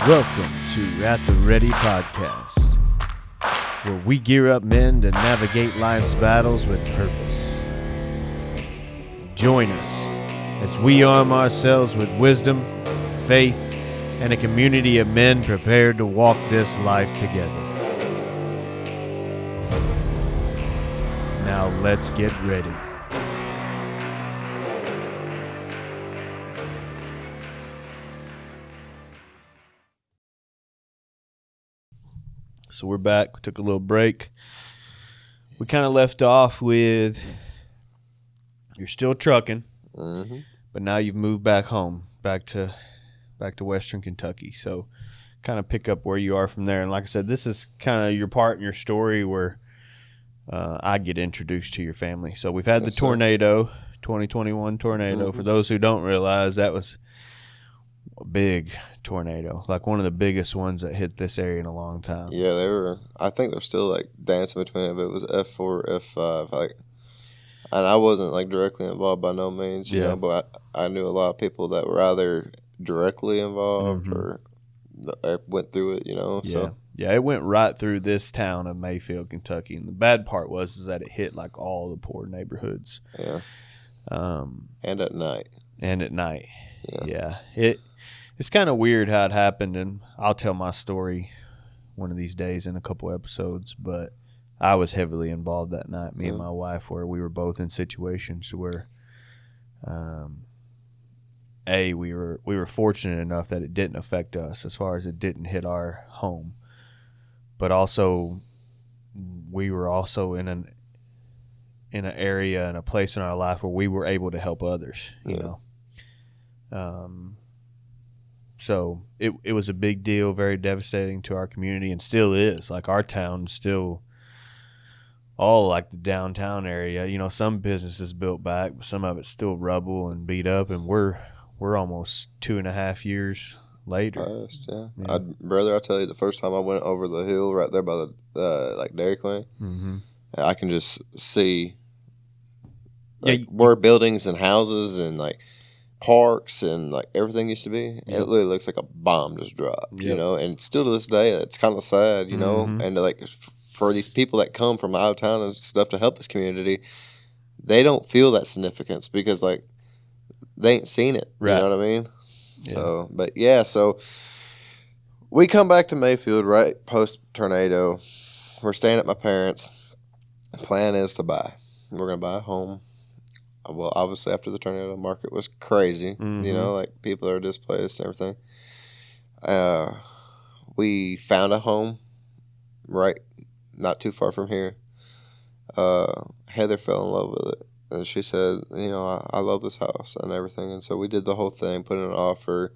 Welcome to At the Ready Podcast, where we gear up men to navigate life's battles with purpose. Join us as we arm ourselves with wisdom, faith, and a community of men prepared to walk this life together. Now let's get ready. So we're back. We took a little break. We kind of left off with you're still trucking, but now you've moved back home, back to Western Kentucky. So kind of pick up where you are from there. And like I said, this is kind of your part in your story where I get introduced to your family. So we've had the tornado, 2021 tornado. For those who don't realize, that was a big tornado, like one of the biggest ones that hit this area in a long time. Yeah, they were. I think they're still like dancing between it. It was F4, F5, like, and I wasn't like directly involved by no means, you know. But I knew a lot of people that were either directly involved or went through it, you know. Yeah. So yeah, it went right through this town of Mayfield, Kentucky, and the bad part is that it hit like all the poor neighborhoods. Yeah. And at night. Yeah. It's kind of weird how it happened, and I'll tell my story one of these days in a couple episodes, but I was heavily involved that night, me and my wife, where we were both in situations where we were fortunate enough that it didn't affect us as far as it didn't hit our home, but also we were also in an area and a place in our life where we were able to help others, you know. So it was a big deal, very devastating to our community, and still is. Like, our town still, all like the downtown area, you know, some businesses built back, but some of it's still rubble and beat up, and we're almost 2.5 years later. Brother, I'll tell you, the first time I went over the hill right there by the like Dairy Queen, I can just see where buildings and houses and like parks and like everything used to be. It literally looks like a bomb just dropped, you know. And still to this day, it's kind of sad, you know. And like for these people that come from out of town and stuff to help this community, they don't feel that significance because like they ain't seen it. You know what I mean? Yeah. So, but yeah, so we come back to Mayfield right post tornado. We're staying at my parents'. The plan is to buy. We're gonna buy a home. Well, obviously, after the tornado, the market was crazy. You know, like people are displaced and everything. We found a home right not too far from here. Heather fell in love with it. And she said, you know, I love this house and everything. And so we did the whole thing, put in an offer.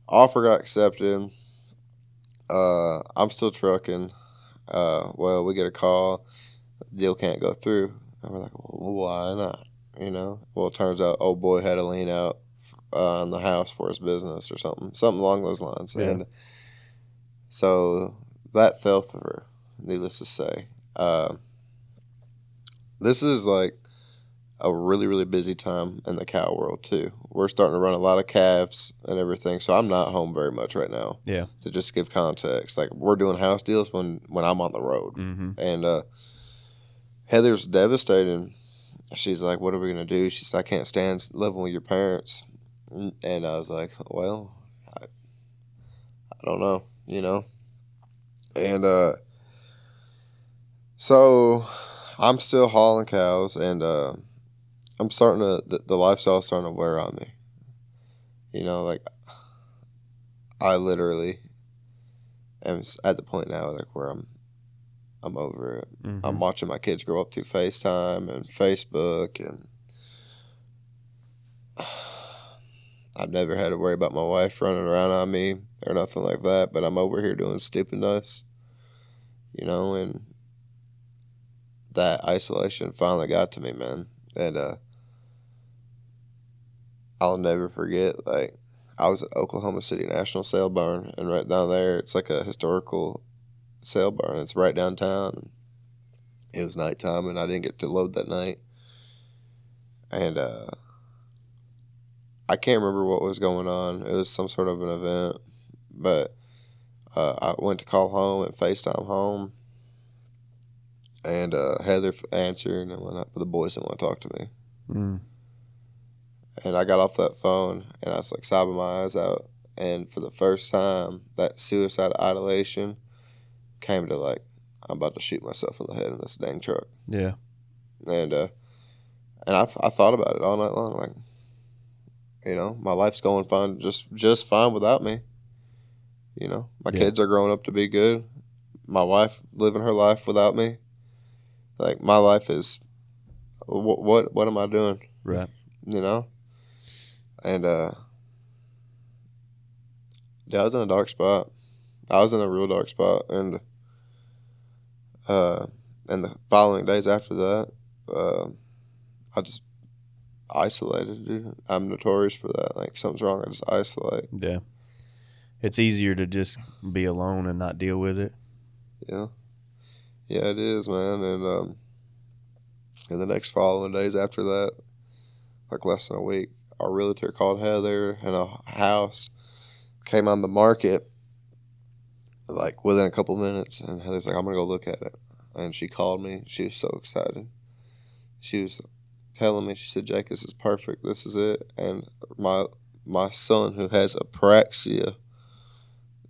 Offer got accepted. I'm still trucking. Well, we get a call. Deal can't go through. And we're like, well, why not? You know? Well, it turns out old boy had a lien out on the house for his business or something along those lines. Yeah. And so that fell through, needless to say. This is like a really, really busy time in the cow world, too. We're starting to run a lot of calves and everything, so I'm not home very much right now. Yeah. To just give context, like, we're doing house deals when I'm on the road. And Heather's devastated. She's like, what are we going to do? She said, I can't stand living with your parents. And I was like, well, I don't know, you know. And so I'm still hauling cows, and I'm starting to, the lifestyle's starting to wear on me. You know, like, I literally am at the point now, like, where I'm over it. I'm watching my kids grow up through FaceTime and Facebook, and I've never had to worry about my wife running around on me or nothing like that, but I'm over here doing stupidness, you know, and that isolation finally got to me, man. And I'll never forget, like, I was at Oklahoma City National Sale Barn, and right down there, it's like a historical sale barn. It's right downtown. It was nighttime, and I didn't get to load that night. And I can't remember what was going on. It was some sort of an event, but I went to call home and FaceTime home, and Heather answered, and the boys didn't want to talk to me. Mm. And I got off that phone, and I was like sobbing my eyes out. And for the first time, that suicide ideation came to like, I'm about to shoot myself in the head in this dang truck. Yeah. And I thought about it all night long, like, you know, my life's going fine, just fine without me. You know, my kids are growing up to be good. My wife living her life without me. Like, my life is, what am I doing? Right. You know? And yeah, I was in a dark spot. I was in a real dark spot, and the following days after that, I just isolated, dude. I'm notorious for that. Like, something's wrong, I just isolate. Yeah. It's easier to just be alone and not deal with it. Yeah. Yeah, it is, man. And in the next following days after that, like less than a week, our realtor called Heather, and a house came on the market like within a couple minutes, and Heather's like, I'm gonna go look at it. And she called me. She was so excited. She was telling me, she said, Jake, this is perfect. This is it. And my son, who has apraxia,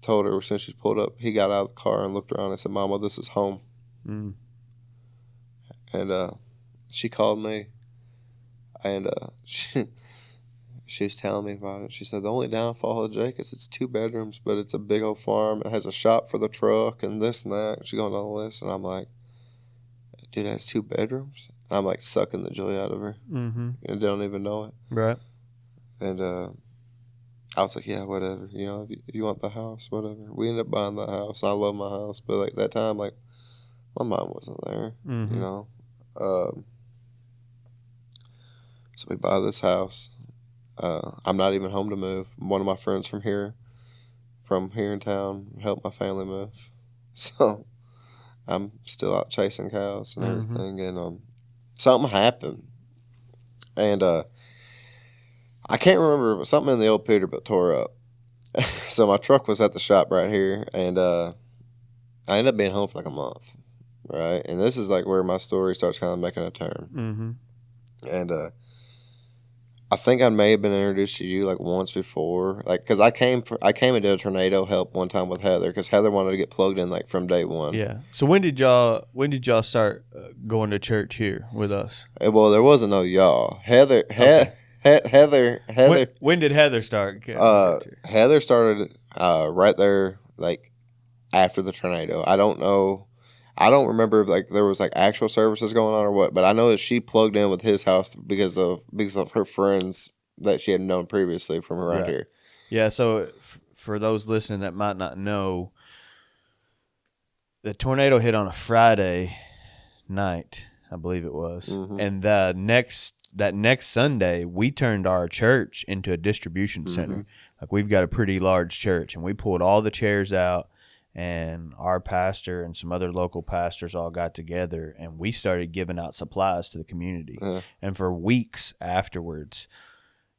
told her as soon as she pulled up, he got out of the car and looked around and said, Mama, this is home. Mm. And she called me, and she was telling me about it. She said, the only downfall of Jake is it's 2 bedrooms, but it's a big old farm. It has a shop for the truck and this and that. She going down the list, and I'm like, dude, it has 2 bedrooms? And I'm like sucking the joy out of her. Mm-hmm. And don't even know it. Right. And I was like, yeah, whatever. You know, if you want the house, whatever. We ended up buying the house, and I love my house. But like that time, like, my mom wasn't there, Mm-hmm. you know. So we buy this house. I'm not even home to move. One of my friends from here in town, helped my family move. So I'm still out chasing cows and everything. Mm-hmm. And something happened. And I can't remember, but something in the old Peterbilt tore up. So my truck was at the shop right here, and I ended up being home for like a month, right? And this is like where my story starts kind of making a turn. Mm-hmm. And I think I may have been introduced to you like once before, like because I came and did a tornado help one time with Heather, because Heather wanted to get plugged in like from day one. Yeah. So when did y'all start going to church here with us? Well, there wasn't no y'all. Heather. Heather. When did Heather start? Heather started right there, like after the tornado. I don't know. I don't remember if like there was like actual services going on or what, but I know that she plugged in with his house because of her friends that she had known previously from around here. Yeah. So for those listening that might not know, the tornado hit on a Friday night, I believe it was, mm-hmm. and that next Sunday we turned our church into a distribution center. Mm-hmm. Like, we've got a pretty large church, and we pulled all the chairs out. And our pastor and some other local pastors all got together, and we started giving out supplies to the community. And for weeks afterwards,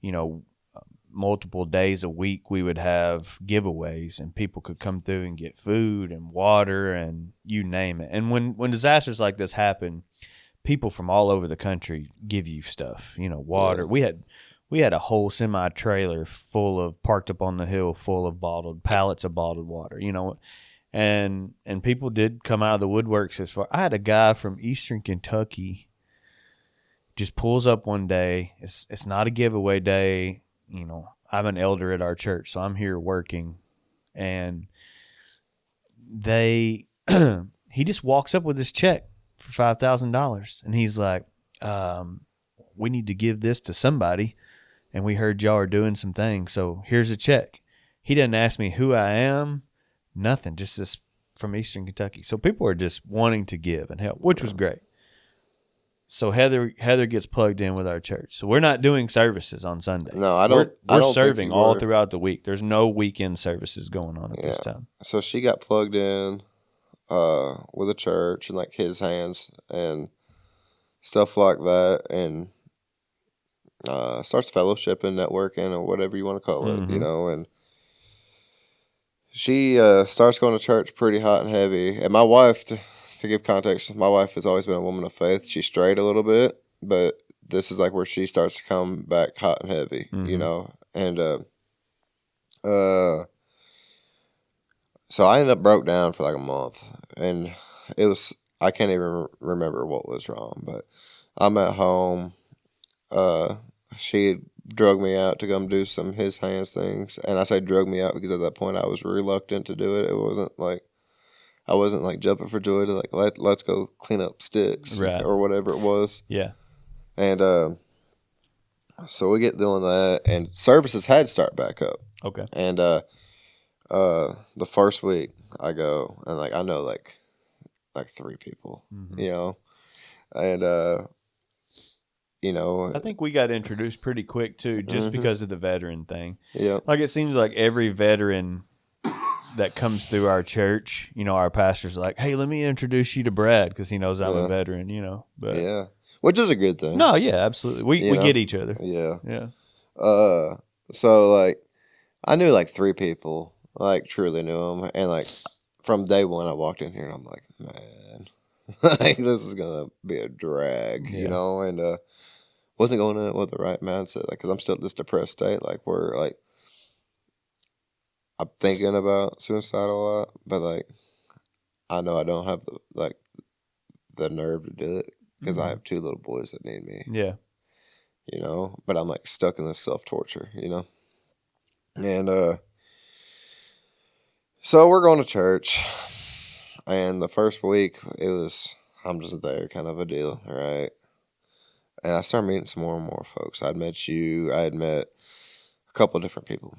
you know, multiple days a week, we would have giveaways, and people could come through and get food and water and you name it. And when disasters like this happen, people from all over the country give you stuff, you know, water. Yeah. We had a whole semi-trailer parked up on the hill full of pallets of bottled water, you know. And people did come out of the woodworks as far. I had a guy from Eastern Kentucky just pulls up one day. It's not a giveaway day. You know, I'm an elder at our church, so I'm here working. And he just walks up with this check for $5,000. And he's like, we need to give this to somebody. And we heard y'all are doing some things, so here's a check. He didn't ask me who I am, nothing, just this from Eastern Kentucky. So people are just wanting to give and help, which was great. So Heather gets plugged in with our church. So we're not doing services on Sunday. No, I don't. We're serving all throughout the week. There's no weekend services going on at this time. So she got plugged in with a church and like his hands and stuff like that, and starts fellowshipping, networking, or whatever you want to call it, and she starts going to church pretty hot and heavy. And my wife, to give context, my wife has always been a woman of faith. She's straight a little bit, but this is like where she starts to come back hot and heavy, and so I ended up broke down for like a month, and it was, I can't even remember what was wrong, but I'm at home. She drug me out to come do some his hands things, and I say drug me out because at that point I was reluctant to do it. It wasn't like I wasn't like jumping for joy to like let's go clean up sticks or whatever it was. Yeah, and so we get doing that, and services had to start back up. Okay, and the first week I go, and like I know like 3 people, and I think we got introduced pretty quick too, just because of the veteran thing. Yeah, like it seems like every veteran that comes through our church, our pastor's like, "Hey, let me introduce you to Brad," because he knows I'm a veteran, But yeah, which is a good thing. No, yeah, absolutely. We get each other. Yeah. So like I knew like 3 people, like truly knew them, and like from day one I walked in here and I'm like, man, like this is gonna be a drag, and wasn't going in it with the right mindset, like because I'm still at this depressed state, like where like I'm thinking about suicide a lot, but like I know I don't have the nerve to do it because I have 2 little boys that need me. Yeah. But I'm like stuck in this self-torture, and so we're going to church, and the first week it was I'm just there kind of a deal, right? And I started meeting some more and more folks. I'd met you. I had met a couple of different people.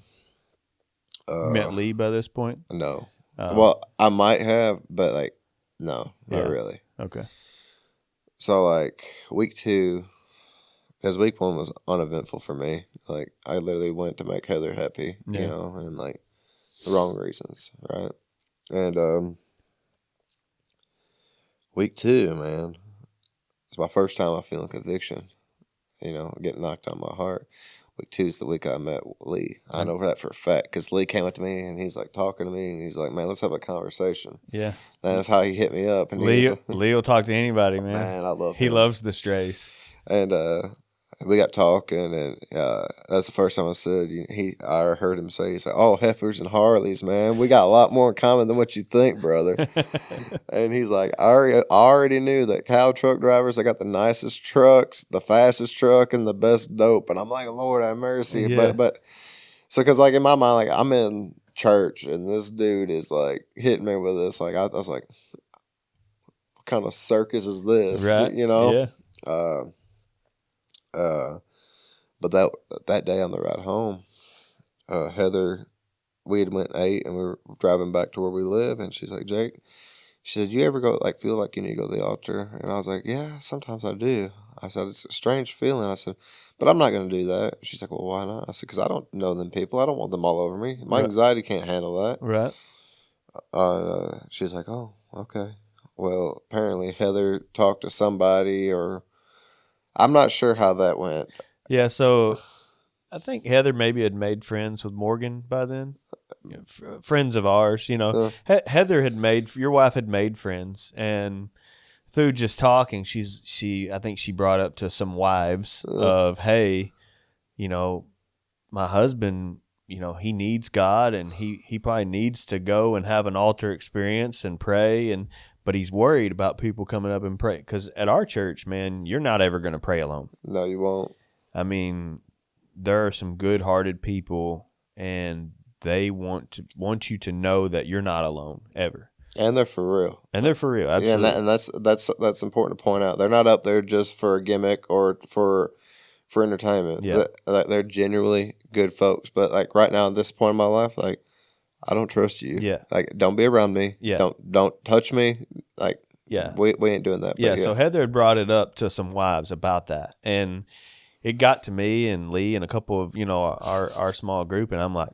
Met Lee by this point? No. Well, I might have, but like, no, not really. Okay. So like week 2, because week 1 was uneventful for me. Like I literally went to make Heather happy, and like the wrong reasons, right? And week 2, man, it's my first time I feel conviction, getting knocked out of my heart. Week 2 is the week I met Lee. I know that for a fact because Lee came up to me and he's like talking to me and he's like, "Man, let's have a conversation." Yeah, that's how he hit me up. And Lee will talk to anybody, man. Man, I love him. He loves the strays. And we got talking, and that's the first time I said I heard him say, he's like, "Oh, heifers and Harleys, man, we got a lot more in common than what you think, brother." And he's like, I already knew that cow truck drivers, they got the nicest trucks, the fastest truck, and the best dope. And I'm like, Lord have mercy. Yeah. But so because like in my mind, like I'm in church and this dude is like hitting me with this, like I was like, what kind of circus is this? Right. Yeah. Yeah. But that day on the ride home, Heather, we had went and ate, and we were driving back to where we live, and she's like, "Jake," she said, "You ever feel like you need to go to the altar?" And I was like, "Yeah, sometimes I do." I said, "It's a strange feeling." I said, "But I'm not going to do that." She's like, "Well, why not?" I said, "Because I don't know them people. I don't want them all over me. My anxiety can't handle that." Right. She's like, "Oh, okay. Well, apparently Heather talked to somebody, or I'm not sure how that went." Yeah, so I think Heather maybe had made friends with Morgan by then. Friends of ours, Heather your wife had made friends, and through just talking, I think she brought up to some wives of, "Hey, my husband, he needs God, and he probably needs to go and have an altar experience and pray, but he's worried about people coming up and pray, because at our church, man, you're not ever going to pray alone. No, you won't. I mean, there are some good-hearted people, and they want you to know that you're not alone ever. And they're for real. Absolutely. Yeah, and that's important to point out. They're not up there just for a gimmick or for entertainment. Yeah. They're genuinely good folks. But like right now, at this point in my life, like I don't trust you. Yeah. Like don't be around me. Yeah. Don't touch me. Like yeah. We ain't doing that. Yeah. So Heather had brought it up to some wives about that, and it got to me and Lee and a couple of our small group, and I'm like,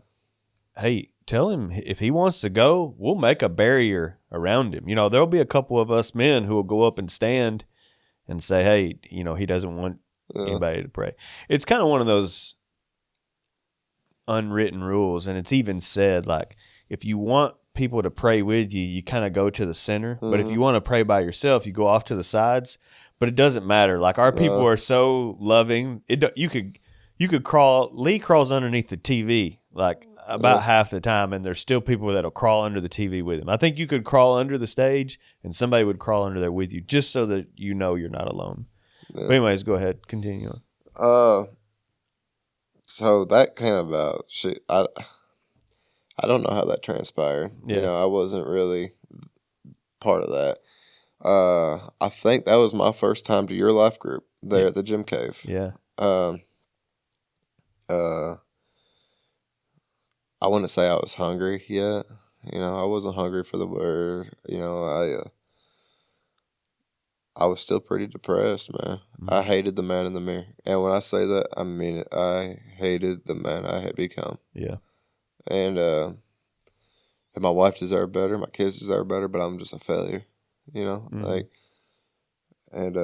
"Hey, tell him if he wants to go, we'll make a barrier around him. There'll be a couple of us men who will go up and stand and say, hey, he doesn't want anybody to pray. It's kind of one of those unwritten rules, and it's even said, like, if you want people to pray with you, you kind of go to the center. Mm-hmm. But if you want to pray by yourself, you go off to the sides. But it doesn't matter. Like, our people are so loving. You could crawl. Lee crawls underneath the TV like about half the time, and there's still people that'll crawl under the TV with him. I think you could crawl under the stage, and somebody would crawl under there with you, just so that you know you're not alone. Yeah. But anyways, go ahead, continue on. So that came about. I don't know how that transpired. Yeah. I wasn't really part of that. I think that was my first time to your life group there at the gym cave. Yeah. I wouldn't say I was hungry yet. I wasn't hungry for the word. I was still pretty depressed, man. Mm-hmm. I hated the man in the mirror. And when I say that, I mean it. I hated the man I had become. Yeah. And my wife deserved better. My kids deserve better, but I'm just a failure, Mm-hmm. And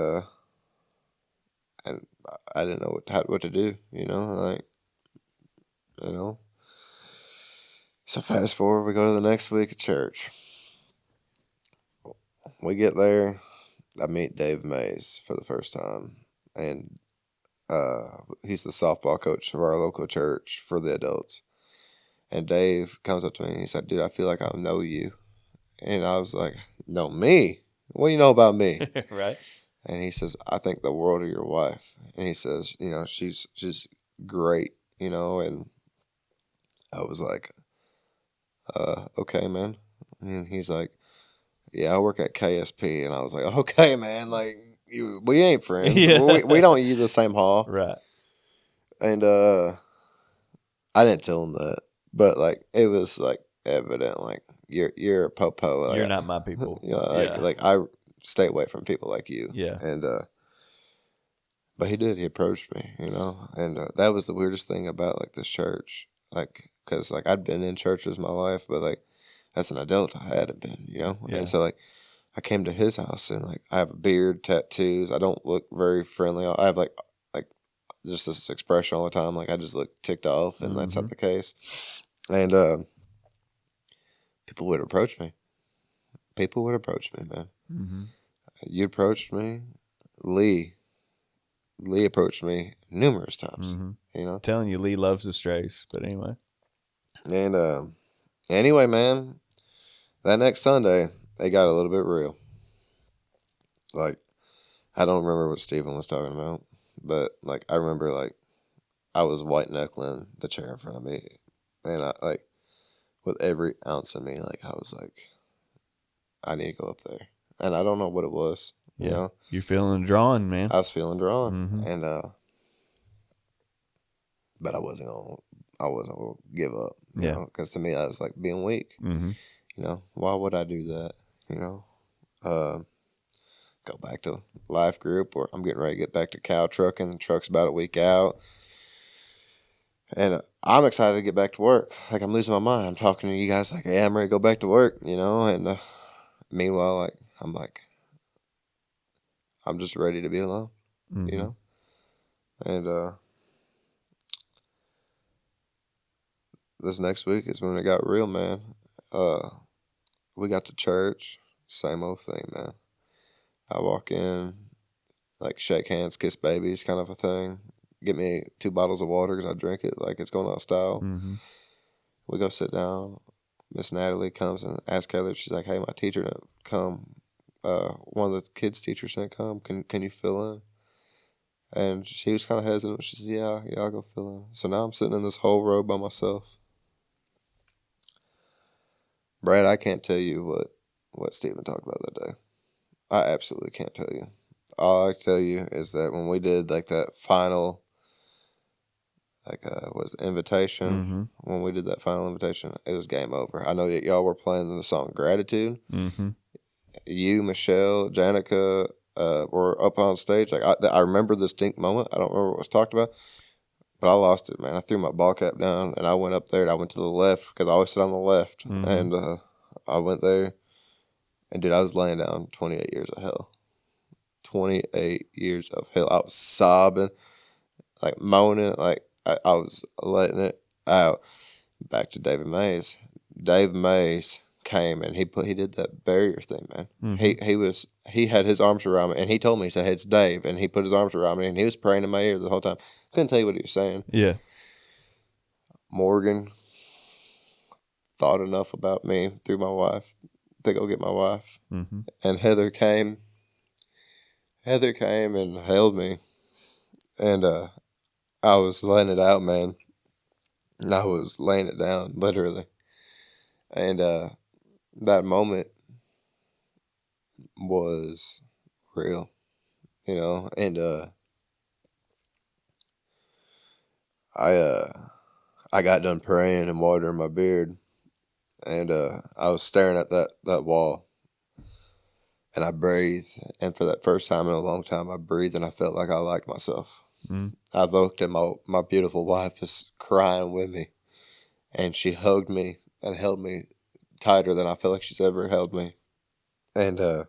I didn't know what to do, So fast forward, we go to the next week at church. We get there. I meet Dave Mays for the first time, and he's the softball coach of our local church for the adults. And Dave comes up to me and he said, "Dude, I feel like I know you." And I was like, "Know me? What do you know about me?" Right. And he says, "I think the world of your wife." And he says, she's great, and I was like, "Okay, man." And he's like, "Yeah, I work at KSP." And I was like, "Okay, man, like, we ain't friends. Yeah. We don't use the same hall." Right. And I didn't tell him that, but, like, it was, like, evident, like, you're a po-po. Like, you're not my people. Like I stay away from people like you. Yeah. And but he did. He approached me, and that was the weirdest thing about, like, this church, like, because, like, I'd been in churches my life, but, like, as an adult, I hadn't been, Yeah. And so, like, I came to his house, and, like, I have a beard, tattoos. I don't look very friendly. I have, like just this expression all the time. Like, I just look ticked off, and that's not the case. And people would approach me. People would approach me, man. Mm-hmm. You approached me. Lee approached me numerous times. Mm-hmm. I'm telling you, Lee loves the strays. But anyway. And anyway, man, that next Sunday, it got a little bit real. Like, I don't remember what Stephen was talking about, but, like, I remember, like, I was white knuckling the chair in front of me, and I, like, with every ounce of me, like, I was like, I need to go up there, and I don't know what it was. You're feeling drawn, man. I was feeling drawn, and but I wasn't gonna give up. Because to me, that was like being weak. Mm-hmm. Why would I do that? Go back to life group, or I'm getting ready to get back to cow trucking. The truck's about a week out, and I'm excited to get back to work. Like, I'm losing my mind. I'm talking to you guys like, "Hey, I'm ready to go back to work," And meanwhile, like, I'm just ready to be alone, And this next week is when it got real, man. We got to church, same old thing, man. I walk in, like, shake hands, kiss babies, kind of a thing. Get me 2 bottles of water because I drink it like it's going out of style. Mm-hmm. We go sit down. Miss Natalie comes and asks Kelly. She's like, "Hey, my teacher didn't come. One of the kids' teachers didn't come. Can you fill in?" And she was kind of hesitant. She said, Yeah, I'll go fill in. So now I'm sitting in this whole row by myself. Brad, I can't tell you what Stephen talked about that day. I absolutely can't tell you. All I can tell you is that when we did, like, that final, like, invitation, when we did that final invitation, it was game over. I know that y'all were playing the song Gratitude. Mm-hmm. You, Michelle, Janica were up on stage. Like, I remember the distinct moment. I don't remember what was talked about, but I lost it, man. I threw my ball cap down, and I went up there, and I went to the left, because I always sit on the left, and I went there, and, dude, I was laying down 28 years of hell. 28 years of hell. I was sobbing, like moaning, like I was letting it out. Back to David Mays. Dave Mays came and he did that barrier thing, man. Mm-hmm. He had his arms around me and he told me, he said, "Hey, it's Dave," and he put his arms around me and he was praying in my ear the whole time. Couldn't tell you what he was saying. Yeah. Morgan thought enough about me through my wife to go get my wife. Mm-hmm. And Heather came and held me. And I was letting it out, man. And I was laying it down, literally. And that moment was real, you know. And I got done praying and watering my beard. And I was staring at that wall. And I breathed. And for that first time in a long time, I breathed and I felt like I liked myself. Mm. I looked and my beautiful wife was crying with me. And she hugged me and held me tighter than I feel like she's ever held me. And at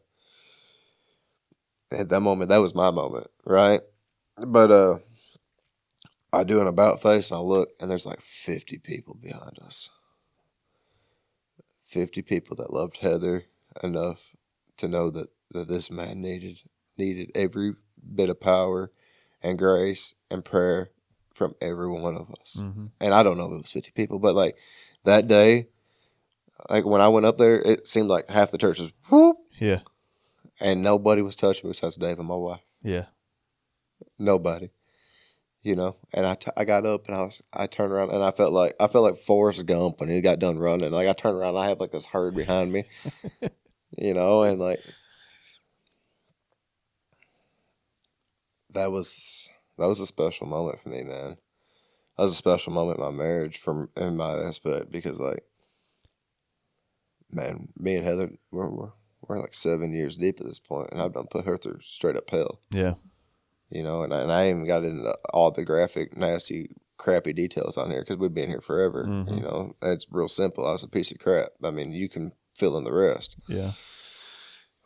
that moment, that was my moment, right? But I do an about face and I look and there's like 50 people behind us. 50 people that loved Heather enough to know that this man needed every bit of power and grace and prayer from every one of us. Mm-hmm. And I don't know if it was 50 people, but like that day, like when I went up there, it seemed like half the church was whoop. Yeah. And nobody was touching me besides Dave and my wife. Yeah. Nobody. You know, and I got up and I turned around and I felt like Forrest Gump when he got done running. Like I turned around and I have like this herd behind me. You know, and like that was a special moment for me, man. That was a special moment in my marriage in my aspect because like, man, me and Heather we're like 7 years deep at this point, and I've done put her through straight up hell. Yeah. You know, and I even got into all the graphic, nasty, crappy details on here because we'd been here forever. Mm-hmm. You know, it's real simple. I was a piece of crap. I mean, you can fill in the rest. Yeah.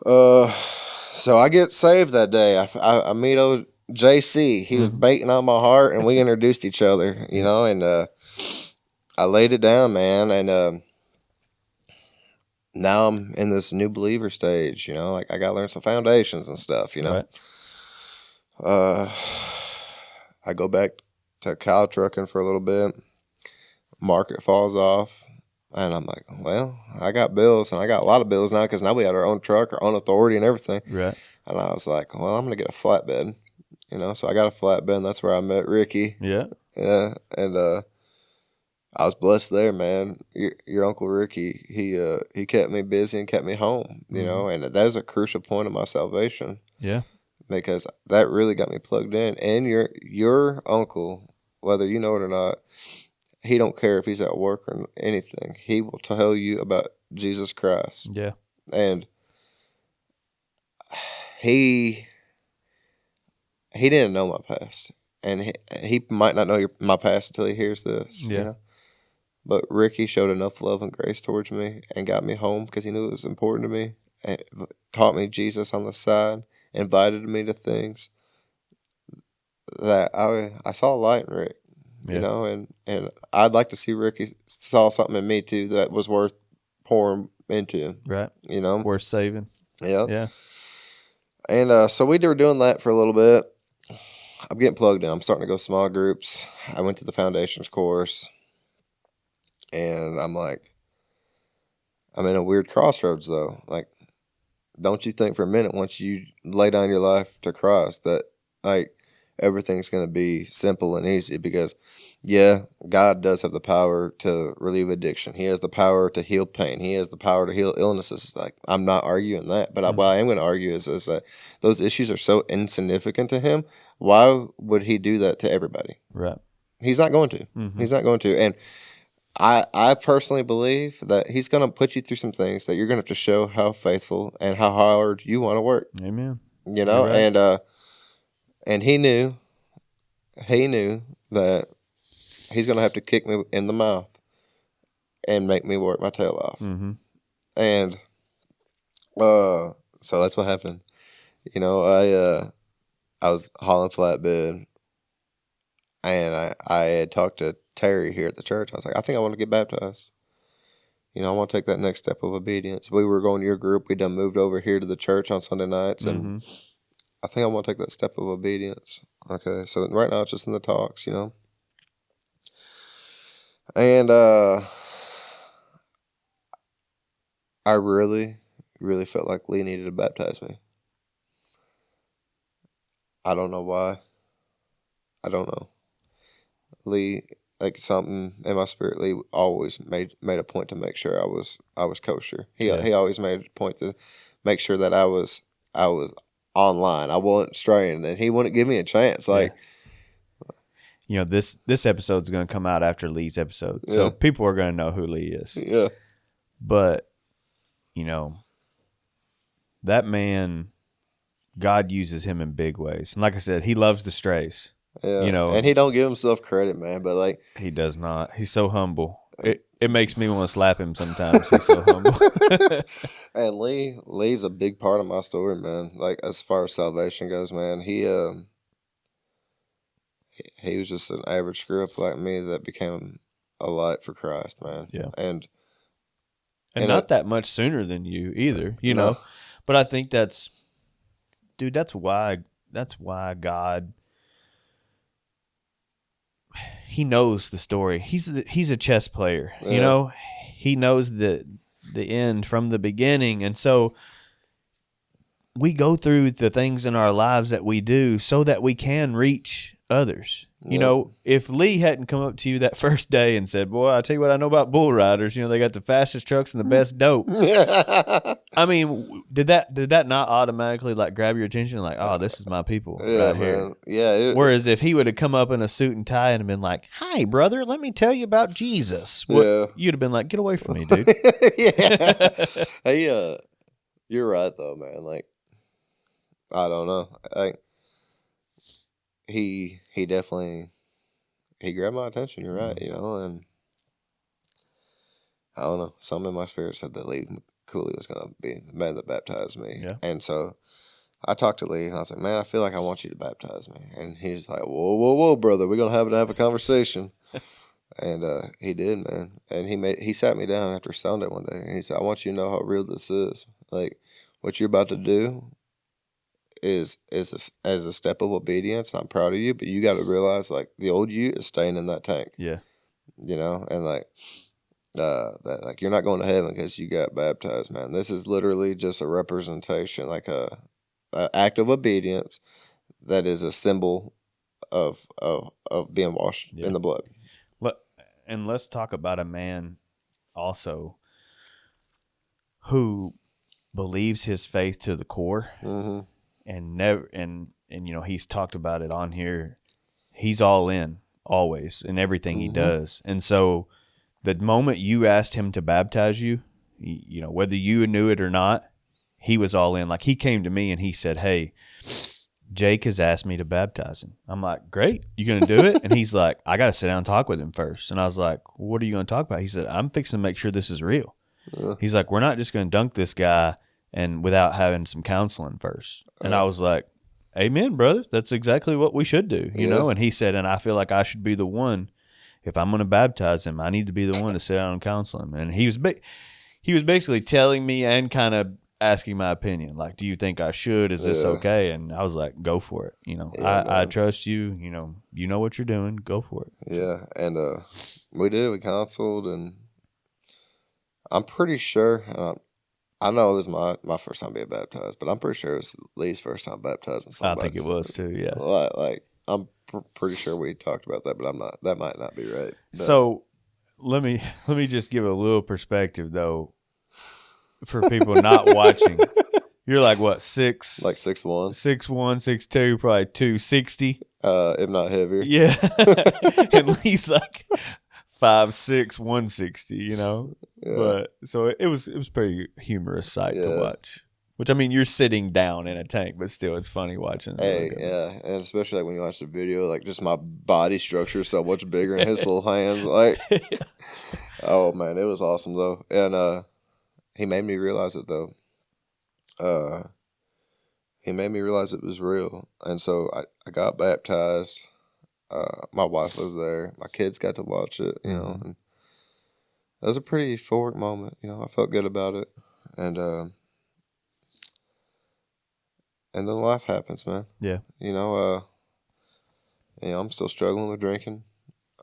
So I get saved that day. I meet old JC. He was baiting on my heart, and we introduced each other. You know, and I laid it down, man, and now I'm in this new believer stage. You know, like I got to learn some foundations and stuff. You know. Right. I go back to cow trucking for a little bit. Market falls off. And I'm like, well, I got bills, and I got a lot of bills now because now we had our own truck, our own authority and everything. Right. And I was like, well, I'm going to get a flatbed. You know, so I got a flatbed, and that's where I met Ricky. Yeah. Yeah. And I was blessed there, man. Your Uncle Ricky, he kept me busy and kept me home, you know, and that was a crucial point of my salvation. Yeah. Because that really got me plugged in. And your uncle, whether you know it or not, he don't care if he's at work or anything. He will tell you about Jesus Christ. Yeah. And he didn't know my past. And he might not know my past until he hears this. Yeah. You know? But Ricky showed enough love and grace towards me and got me home because he knew it was important to me. And taught me Jesus on the side. Invited me to things that I saw a light in Rick. You know, and I'd like to see Ricky saw something in me too that was worth pouring into. Right. You know, worth saving. Yeah. Yeah. And so we were doing that for a little bit. I'm getting plugged in. I'm starting to go small groups. I went to the foundations course, and I'm like, I'm in a weird crossroads though. Like, don't you think for a minute once you lay down your life to Christ that like everything's going to be simple and easy? Because yeah, God does have the power to relieve addiction. He has the power to heal pain. He has the power to heal illnesses. Like, I'm not arguing that, but what I am going to argue is that those issues are so insignificant to him. Why would he do that to everybody? Right. He's not going to. Mm-hmm. He's not going to. And I personally believe that he's going to put you through some things that you're going to have to show how faithful and how hard you want to work. Amen. You know, right. And he knew that he's going to have to kick me in the mouth and make me work my tail off. Mm-hmm. And so that's what happened. You know, I was hauling flatbed, and I had talked to Terry here at the church. I was like, I think I want to get baptized. You know, I want to take that next step of obedience. We were going to your group. We done moved over here to the church on Sunday nights, and I think I want to take that step of obedience. Okay, so right now it's just in the talks, you know. And I really, really felt like Lee needed to baptize me. I don't know why. I don't know. Lee, like something in my spirit, Lee always made a point to make sure I was kosher. He always made a point to make sure that I was online. I wasn't straying, and he wouldn't give me a chance. Like, you know, this episode's going to come out after Lee's episode, so people are going to know who Lee is. Yeah, but you know, that man, God uses him in big ways, and like I said, he loves the strays. Yeah, you know, and he don't give himself credit, man. But like, he does not. He's so humble. It makes me want to slap him sometimes. He's so humble. And Lee's a big part of my story, man. Like, as far as salvation goes, man, he was just an average screw up like me that became a light for Christ, man. Yeah, and not that much sooner than you either, you know. But I think that's why God. He knows the story. He's a chess player, you know. He knows the end from the beginning, and so we go through the things in our lives that we do so that we can reach others. You know, if Lee hadn't come up to you that first day and said, "Boy, I tell you what I know about bull riders. You know, they got the fastest trucks and the best dope." I mean, did that not automatically like grab your attention? Like, oh, this is my people right here. Yeah. Whereas if he would have come up in a suit and tie and been like, "Hi, brother, let me tell you about Jesus," you'd have been like, "Get away from me, dude." Yeah. Hey, you're right though, man. Like, I don't know. He definitely grabbed my attention. You're right, you know, and I don't know. Something in my spirit said that Lee Cooley was gonna be the man that baptized me. Yeah. And so I talked to Lee and I was like, "Man, I feel like I want you to baptize me." And he's like, "Whoa, brother, we're gonna have a conversation." And he did, man. And he sat me down after Sunday one day and he said, "I want you to know how real this is. Like, what you're about to do is as a step of obedience. I'm proud of you, but you got to realize, like, the old you is staying in that tank." Yeah. You know, and like that, like, you're not going to heaven because you got baptized, man. This is literally just a representation, like a act of obedience that is a symbol of being washed in the blood. And let's talk about a man also who believes his faith to the core. Mm-hmm. And never and you know, he's talked about it on here. He's all in always in everything he does. And so the moment you asked him to baptize you, you know, whether you knew it or not, he was all in. Like, he came to me and he said, "Hey, Jake has asked me to baptize him." I'm like, "Great, you gonna do it?" And he's like, "I gotta sit down and talk with him first." And I was like, "What are you gonna talk about?" He said, "I'm fixing to make sure this is real." He's like, "We're not just gonna dunk this guy and without having some counseling first." And I was like, "Amen, brother. That's exactly what we should do, you know?" And he said, "And I feel like I should be the one. If I'm going to baptize him, I need to be the one to sit down and counsel him." And he was basically telling me and kind of asking my opinion. Like, "Do you think I should? Is this okay?" And I was like, "Go for it. You know, I trust you. You know what you're doing. Go for it." Yeah. And we did. We counseled, and I'm pretty sure. I know it was my first time being baptized, but I'm pretty sure it was Lee's first time baptizing somebody. I think it was too. Yeah. Like I'm pretty sure we talked about that, but I'm not. That might not be right. But. So let me just give a little perspective though, for people not watching. You're like what, 6? Like 6'1", 6'1", 6'2", probably 260. If not heavier. Yeah. And Lee's like 5'6", 160. You know. Yeah. But so it was pretty humorous sight to watch. Which, I mean, you're sitting down in a tank, but still, it's funny watching. Hey, yeah, and especially like when you watch the video, like just my body structure is so much bigger in his little hands. Like, oh man, it was awesome though, and he made me realize it though. he made me realize it was real. And so I got baptized. My wife was there. My kids got to watch it, you know. And it was a pretty euphoric moment, you know. I felt good about it. And then life happens, man. Yeah. You know, I'm still struggling with drinking.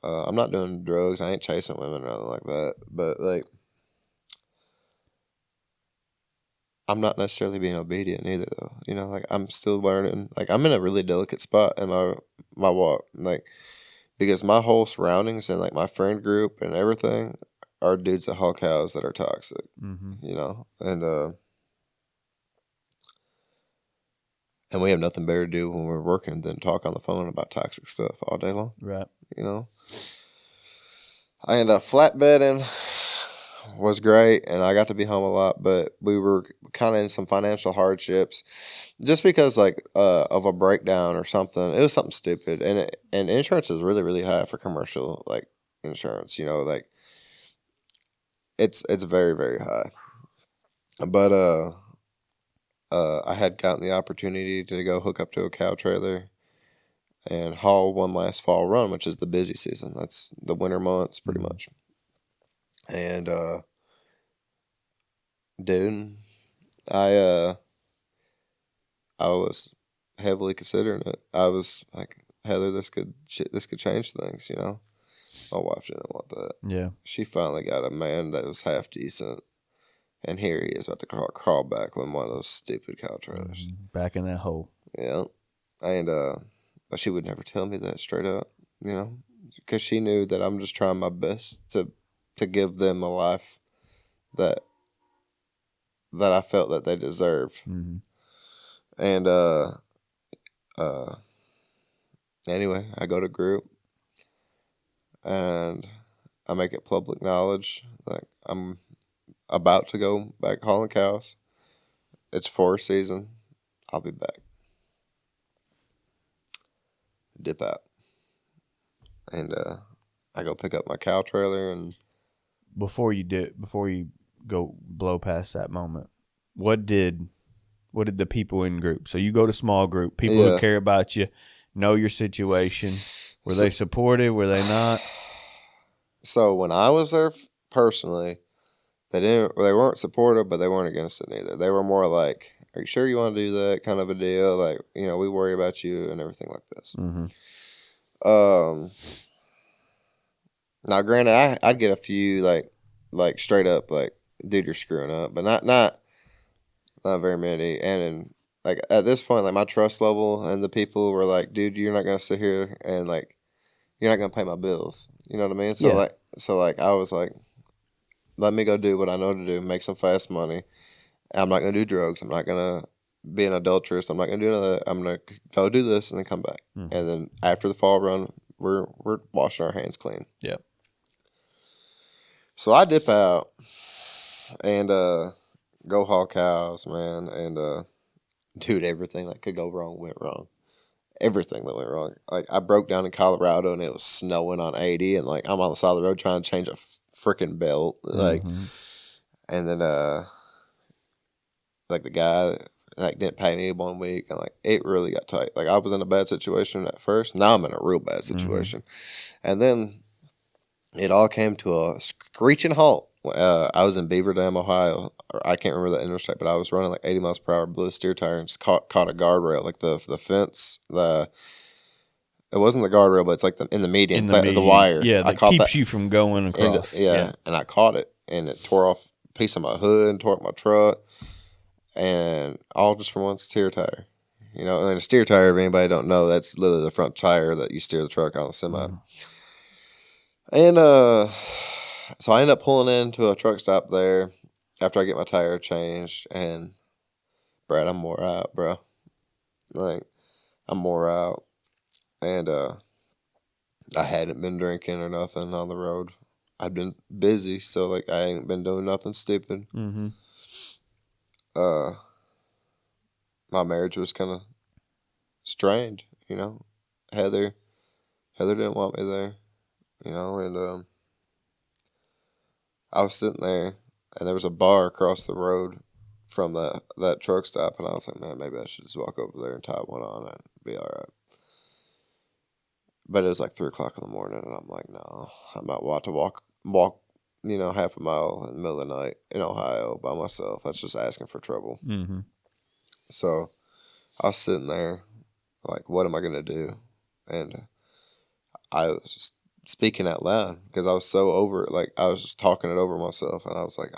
I'm not doing drugs. I ain't chasing women or nothing like that. But, like, I'm not necessarily being obedient either, though. You know, like, I'm still learning. Like, I'm in a really delicate spot in my walk. Like, because my whole surroundings and, like, my friend group and everything are dudes that haul cows that are toxic. You know? And we have nothing better to do when we're working than talk on the phone about toxic stuff all day long. Right. You know? I ended up flatbedding, was great, and I got to be home a lot, but we were kind of in some financial hardships just because, like, of a breakdown or something. It was something stupid, and insurance is really, really high for commercial, like, insurance, you know, like, it's very, very high. But I had gotten the opportunity to go hook up to a cow trailer and haul one last fall run, which is the busy season. That's the winter months, pretty much. And dude, I was heavily considering it. I was like, Heather, this could change things, you know. My wife didn't want that. Yeah. She finally got a man that was half decent, and here he is about to crawl back with one of those stupid cow trailers. Back in that hole. Yeah, and but she would never tell me that straight up, you know, because she knew that I'm just trying my best to give them a life that I felt that they deserved. And anyway, I go to group and I make it public knowledge like I'm about to go back hauling cows. It's forest season. I'll be back. Dip out. And I go pick up my cow trailer. And before you go blow past that moment, what did the people in group? So you go to small group, people who care about you, know your situation. Were they supportive? Were they not? So when I was there personally, they weren't supportive, but they weren't against it either. They were more like, "Are you sure you want to do that?" kind of a deal. Like, you know, we worry about you and everything like this. Now, granted, I'd get a few like straight up like, "Dude, you're screwing up," but not very many. And like at this point, like my trust level and the people were like, "Dude, you're not gonna sit here and like you're not gonna pay my bills." You know what I mean? So like I was like, let me go do what I know to do, make some fast money. I'm not gonna do drugs. I'm not gonna be an adulteress. I'm not gonna do none of that. I'm gonna go do this and then come back. And then after the fall run, we're washing our hands clean. Yeah. So I dip out and go haul cows, man. And dude, everything that could go wrong went wrong. Everything that went wrong. Like I broke down in Colorado and it was snowing on 80, and like I'm on the side of the road trying to change a freaking belt, like, and then like the guy like didn't pay me 1 week, and like it really got tight. Like I was in a bad situation at first. Now I'm in a real bad situation, and then it all came to a screeching halt. I was in Beaver Dam, Ohio. I can't remember the interstate, but I was running like 80 miles per hour, blew a steer tire, and just caught a guardrail, like the fence. It wasn't the guardrail, but it's like in the median, the wire. Yeah, that keeps you from going across. And I caught it, and it tore off a piece of my hood, and tore up my truck, and all just from one steer tire. You know, and a steer tire, if anybody don't know, that's literally the front tire that you steer the truck on a semi. And so I end up pulling into a truck stop there after I get my tire changed, and Brad, I'm wore out, bro. Like, I'm wore out, and I hadn't been drinking or nothing on the road. I'd been busy, so like I ain't been doing nothing stupid. My marriage was kind of strained, you know. Heather didn't want me there, you know, and I was sitting there, and there was a bar across the road from that truck stop, and I was like, man, maybe I should just walk over there and tie one on and be all right. But it was like 3 o'clock in the morning, and I'm like, no, I'm not want to walk, half a mile in the middle of the night in Ohio by myself. That's just asking for trouble. Mm-hmm. So I was sitting there, like, what am I gonna do? And I was just speaking out loud because I was so over it. Like, I was just talking it over myself, and I was like,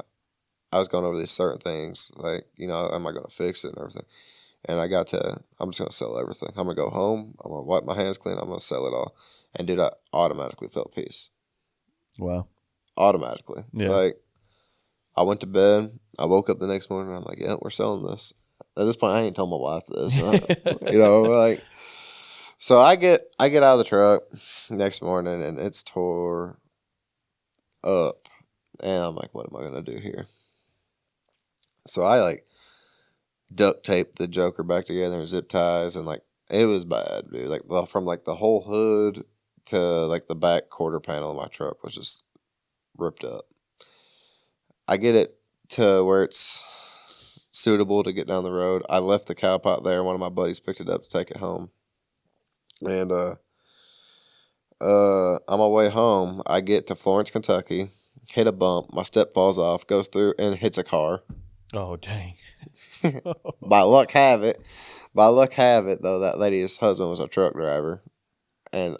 I was going over these certain things, like, am I gonna fix it and everything? And I got to, I'm just going to sell everything. I'm going to go home. I'm going to wipe my hands clean. I'm going to sell it all. And dude, I automatically felt peace. Wow. Automatically. Yeah. Like, I went to bed. I woke up the next morning. And I'm like, yeah, we're selling this. At this point, I ain't told my wife this. Like, so I get out of the truck next morning and it's tore up. And I'm like, what am I going to do here? So I like duct taped the Joker back together and zip ties, and like it was bad, dude. Like from like the whole hood to like the back quarter panel of my truck was just ripped up. I get it to where it's suitable to get down the road. I left the cow pot there. One of my buddies picked it up to take it home, and on my way home, I get to Florence, Kentucky, hit a bump. My step falls off, goes through and hits a car. Oh, dang. By luck have it, though, that lady's husband was a truck driver, and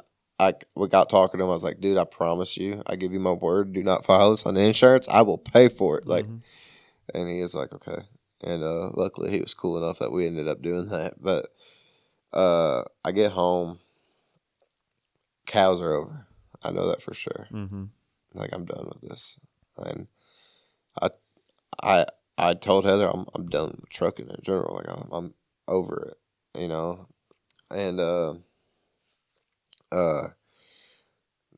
we got talking to him. I was like, dude, I promise you, I give you my word, do not file this on the insurance. I will pay for it. Like, and he is like, okay. And luckily, he was cool enough that we ended up doing that. But I get home, cows are over. I know that for sure. Mm-hmm. Like, I'm done with this, and I told Heather I'm done with trucking in general. Like I'm over it, And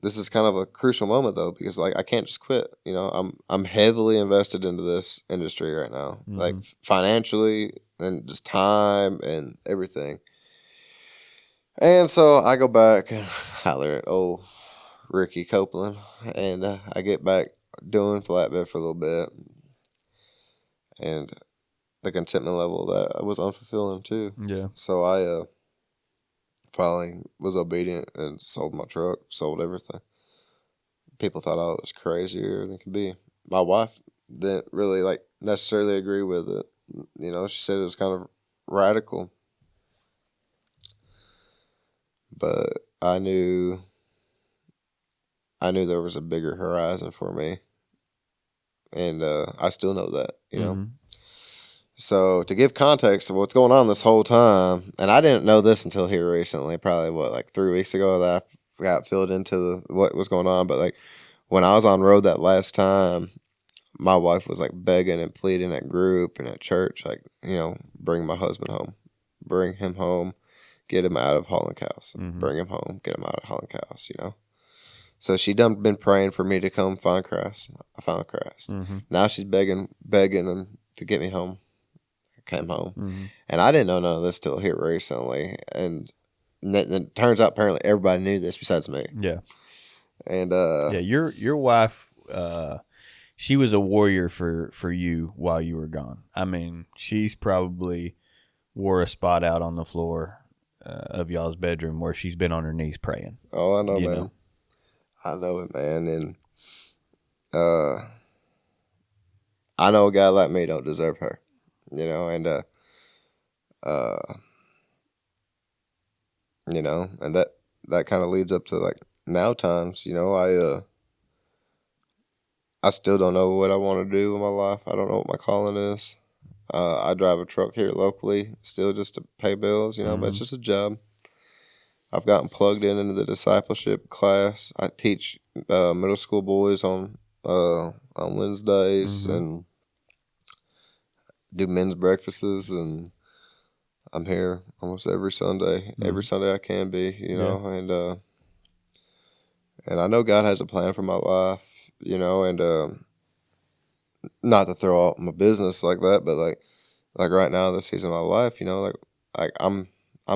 this is kind of a crucial moment though, because like I can't just quit. I'm heavily invested into this industry right now, like financially and just time and everything. And so I go back and holler at old Ricky Copeland, and I get back doing flatbed for a little bit. And the contentment level of that was unfulfilling too. Yeah. So I finally was obedient and sold my truck, sold everything. People thought I was crazier than could be. My wife didn't really necessarily agree with it. She said it was kind of radical. But I knew there was a bigger horizon for me. And I still know that, So to give context to what's going on this whole time, and I didn't know this until here recently, probably 3 weeks ago that I got filled into what was going on. But when I was on road that last time, my wife was begging and pleading at group and at church, bring my husband home, bring him home, get him out of hauling cows, bring him home, get him out of hauling cows, So she done been praying for me to come find Christ. I found Christ. Now she's begging him to get me home. I came home. And I didn't know none of this till here recently. And it turns out apparently everybody knew this besides me. Yeah. And your wife, she was a warrior for you while you were gone. I mean, she's probably wore a spot out on the floor of y'all's bedroom where she's been on her knees praying. Oh, I know, man. I know it, man, and I know a guy like me don't deserve her, and and that kind of leads up to now times, I still don't know what I want to do with my life. I don't know what my calling is. I drive a truck here locally, still just to pay bills, but it's just a job. I've gotten plugged into the discipleship class. I teach middle school boys on Wednesdays and do men's breakfasts, and I'm here almost every Sunday. Every Sunday I can be, and I know God has a plan for my life, and not to throw out my business like that, but like right now, this season of my life, I'm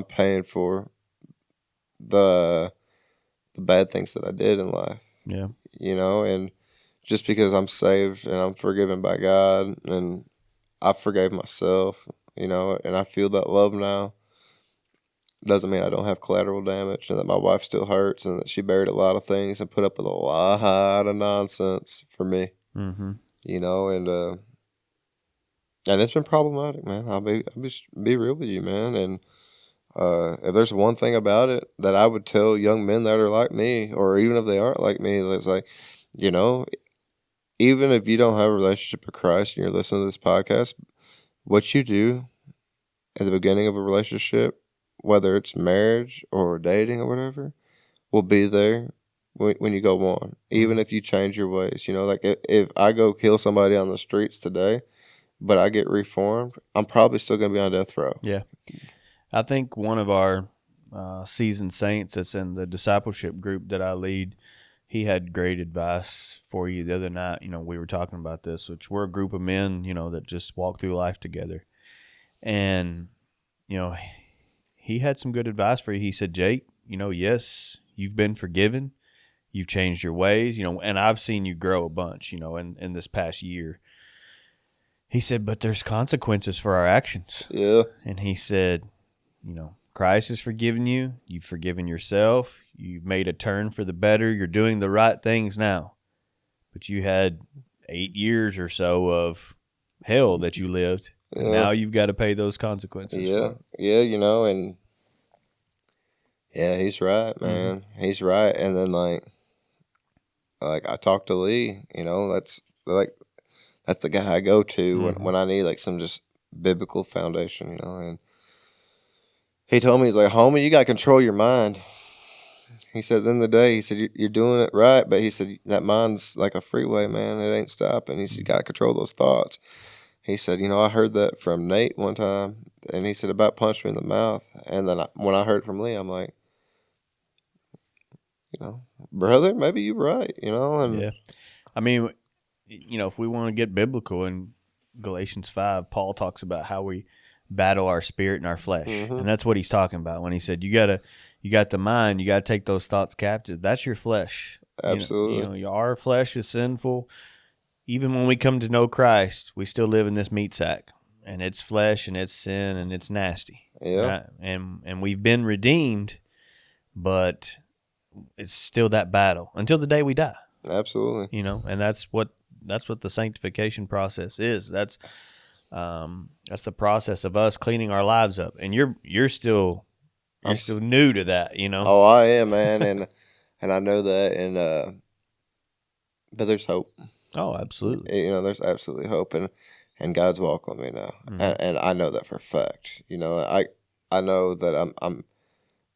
paying for the bad things that I did in life. Yeah. And just because I'm saved and I'm forgiven by God and I forgave myself, you know, and I feel that love now. Doesn't mean I don't have collateral damage and that my wife still hurts and that she buried a lot of things and put up with a lot of nonsense for me, you know, and it's been problematic, man. I'll be real with you, man. And if there's one thing about it that I would tell young men that are like me, or even if they aren't like me, that's like, you know, even if you don't have a relationship with Christ and you're listening to this podcast, what you do at the beginning of a relationship, whether it's marriage or dating or whatever, will be there when you go on. Even if you change your ways, you know, like if I go kill somebody on the streets today, but I get reformed, I'm probably still going to be on death row. Yeah. I think one of our seasoned saints that's in the discipleship group that I lead, he had great advice for you the other night. You know, we were talking about this, which we're a group of men, you know, that just walk through life together. And, you know, he had some good advice for you. He said, Jake, you know, yes, you've been forgiven. You've changed your ways, you know, and I've seen you grow a bunch, you know, in this past year. He said, but there's consequences for our actions. Yeah. And he said, you know, Christ has forgiven you. You've forgiven yourself. You've made a turn for the better. You're doing the right things now. But you had 8 years or so of hell that you lived. Yeah. Now you've got to pay those consequences. Yeah. Yeah, you know, and yeah, he's right, man. Mm-hmm. He's right. And then like I talked to Lee, you know, that's the guy I go to when I need like some just biblical foundation, you know. And he told me, he's like, homie, you got to control your mind. He said, at the end of the day, he said, you're doing it right. But he said, that mind's like a freeway, man. It ain't stopping. He said, you got to control those thoughts. He said, you know, I heard that from Nate one time. And he said, about punched me in the mouth. And then when I heard it from Lee, I'm like, you know, brother, maybe you're right, you know. And yeah. I mean, you know, if we want to get biblical, in Galatians 5, Paul talks about how we battle our spirit and our flesh. Mm-hmm. And that's what he's talking about when he said, you got the mind, you got to take those thoughts captive. That's your flesh. Absolutely. You know, our flesh is sinful. Even when we come to know Christ, we still live in this meat sack, and it's flesh and it's sin and it's nasty. Yeah. Right? And we've been redeemed, but it's still that battle until the day we die. Absolutely. You know, and that's what the sanctification process is. That's the process of us cleaning our lives up. And you're still new to that, you know. Oh, I am, man, and I know that, and but there's hope. Oh, absolutely. You know, there's absolutely hope, and God's walking with me now, and I know that for a fact. You know, I know that I'm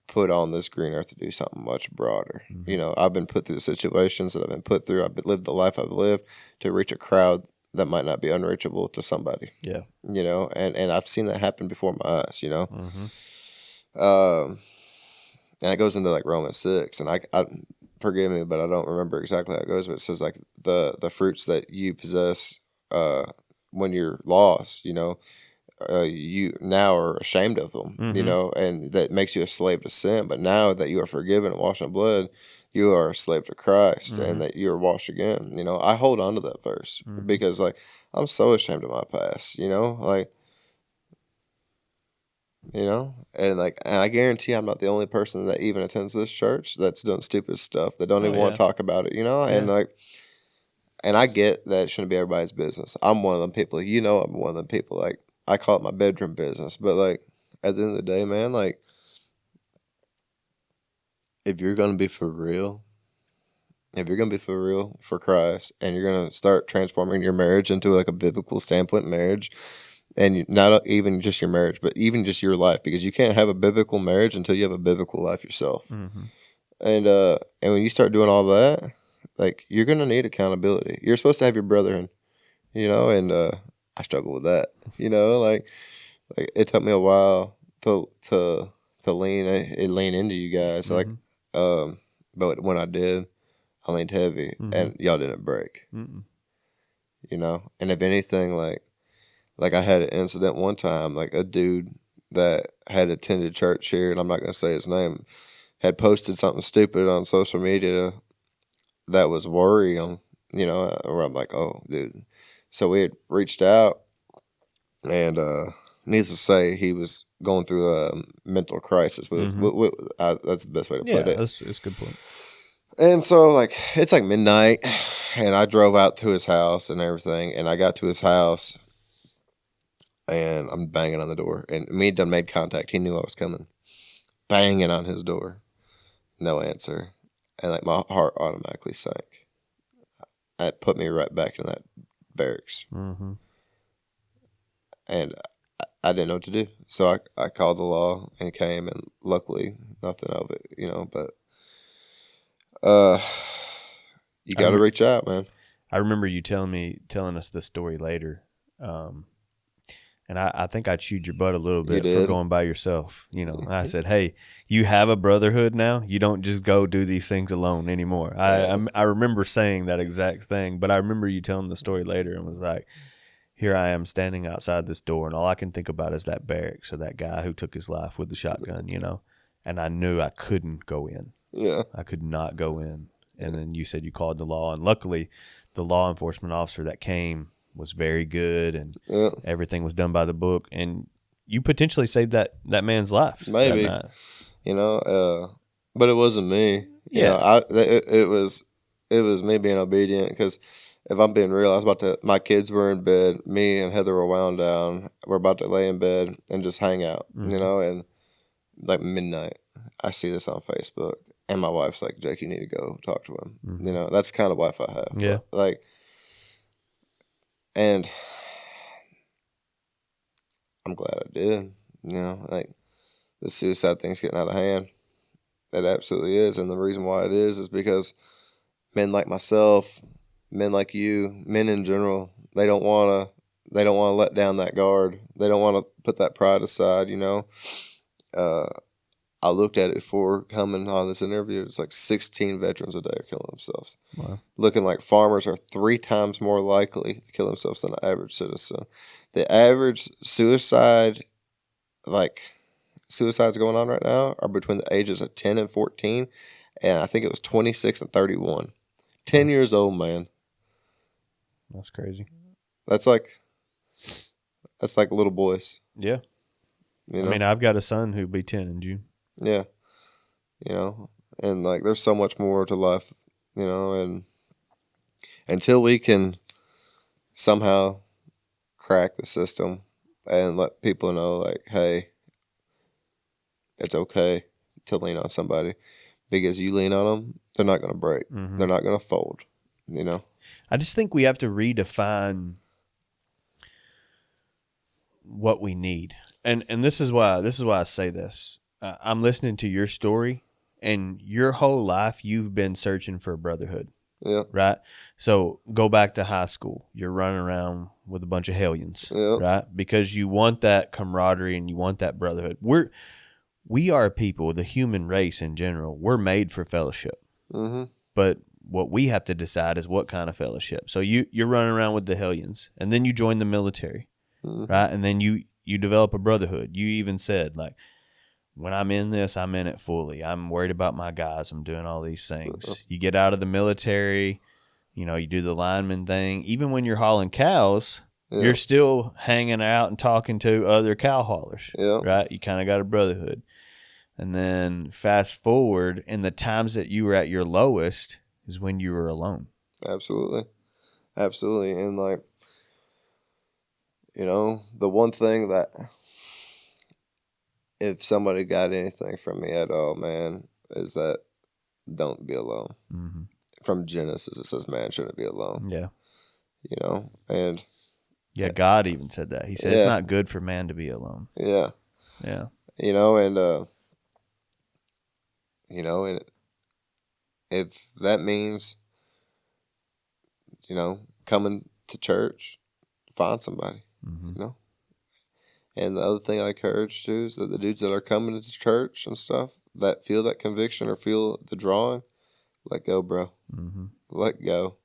put on this green earth to do something much broader. Mm-hmm. You know, I've been put through the situations that I've been put through. I've lived the life I've lived to reach a crowd that might not be unreachable to somebody. Yeah. You know, and I've seen that happen before my eyes, you know. Mm-hmm. And it goes into like Romans 6, and I forgive me, but I don't remember exactly how it goes, but it says like the fruits that you possess when you're lost, you know, you now are ashamed of them, you know, and that makes you a slave to sin. But now that you are forgiven and washed in blood, you are a slave to Christ, and that you are washed again. You know, I hold on to that verse because like I'm so ashamed of my past, you know, like, you know, and I guarantee I'm not the only person that even attends this church that's doing stupid stuff that don't even want to talk about it, you know, and like, and I get that it shouldn't be everybody's business. I'm one of them people, you know, I'm one of them people, like, I call it my bedroom business, but like, at the end of the day, man, like, if you're going to be for real, for Christ, and you're going to start transforming your marriage into like a biblical standpoint marriage, and not even just your marriage, but even just your life, because you can't have a biblical marriage until you have a biblical life yourself. And when you start doing all that, like, you're going to need accountability. You're supposed to have your brotherhood, you know, and I struggle with that, you know, like it took me a while to lean into you guys, like, but when I did, I leaned heavy, and y'all didn't break, you know. And if anything, like I had an incident one time, like a dude that had attended church here, and I'm not gonna say his name, had posted something stupid on social media that was worrying, you know, where I'm like, oh, dude. So we had reached out, And needless to say, he was going through a mental crisis. That's the best way to put it. Yeah, that's a good point. And so, like, it's like midnight, and I drove out to his house and everything, and I got to his house, and I'm banging on the door, and me done made contact. He knew I was coming. Banging on his door. No answer. And, like, my heart automatically sank. That put me right back in that barracks. Mm-hmm. And I didn't know what to do. So I called the law and came, and luckily, nothing of it, but you got to reach out, man. I remember you telling us this story later, and I think I chewed your butt a little bit for going by yourself. I said, "Hey, you have a brotherhood now. You don't just go do these things alone anymore." I remember saying that exact thing, but I remember you telling the story later and was like, "Here I am standing outside this door, and all I can think about is that barracks or that guy who took his life with the shotgun, And I knew I couldn't go in. Yeah, I could not go in. And then you said you called the law, and luckily, the law enforcement officer that came was very good, and everything was done by the book. And you potentially saved that man's life. Maybe, but it wasn't me. Yeah, it was me being obedient, because if I'm being real, my kids were in bed, me and Heather were wound down. We're about to lay in bed and just hang out, and like midnight, I see this on Facebook, and my wife's like, "Jake, you need to go talk to him." That's the kind of wife I have. Yeah. But, and I'm glad I did. Like, the suicide thing's getting out of hand. It absolutely is. And the reason why it is because men like myself, men like you, men in general, they don't want to let down that guard. They don't want to put that pride aside, I looked at it before coming on this interview. It's like 16 veterans a day are killing themselves. Wow. Looking like farmers are 3 times more likely to kill themselves than the average citizen. The average suicides going on right now are between the ages of 10 and 14. And I think it was 26 and 31. 10 years old, man. That's crazy. That's like little boys. Yeah. I mean, I've got a son who'll be 10 in June. Yeah. And like, there's so much more to life, and until we can somehow crack the system and let people know, like, hey, it's okay to lean on somebody, because you lean on them, they're not going to break. Mm-hmm. They're not going to fold, I just think we have to redefine what we need. And this is why I say this. I'm listening to your story, and your whole life you've been searching for a brotherhood. Yeah. Right? So go back to high school. You're running around with a bunch of hellions. Yeah. Right? Because you want that camaraderie and you want that brotherhood. We are people, the human race in general, we're made for fellowship. Mm-hmm. But what we have to decide is what kind of fellowship. So you're running around with the hellions, and then you join the military. Mm-hmm. Right? And then you develop a brotherhood. You even said, like, when I'm in this, I'm in it fully. I'm worried about my guys. I'm doing all these things. You get out of the military, you do the lineman thing. Even when you're hauling cows, you're still hanging out and talking to other cow haulers, right? You kind of got a brotherhood. And then fast forward, in the times that you were at your lowest is when you were alone. Absolutely. Absolutely. And, like, the one thing that, if somebody got anything from me at all, man, is that don't be alone. Mm-hmm. From Genesis, it says man shouldn't be alone. Yeah. And... yeah, God even said that. He said it's not good for man to be alone. Yeah. Yeah. And if that means, coming to church, find somebody, And the other thing I encourage too is that the dudes that are coming to church and stuff that feel that conviction or feel the drawing, let go, bro. Mm-hmm. Let go.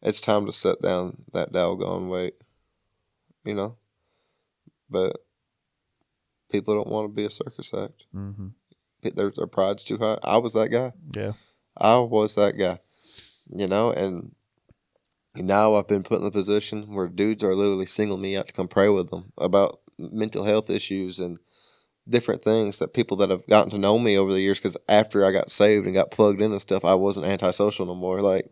It's time to set down that doggone weight, But people don't want to be a circus act. Mm-hmm. Their pride's too high. I was that guy. Yeah. I was that guy, and Now I've been put in the position where dudes are literally singling me out to come pray with them about mental health issues and different things that people that have gotten to know me over the years. Because after I got saved and got plugged in and stuff, I wasn't antisocial no more. Like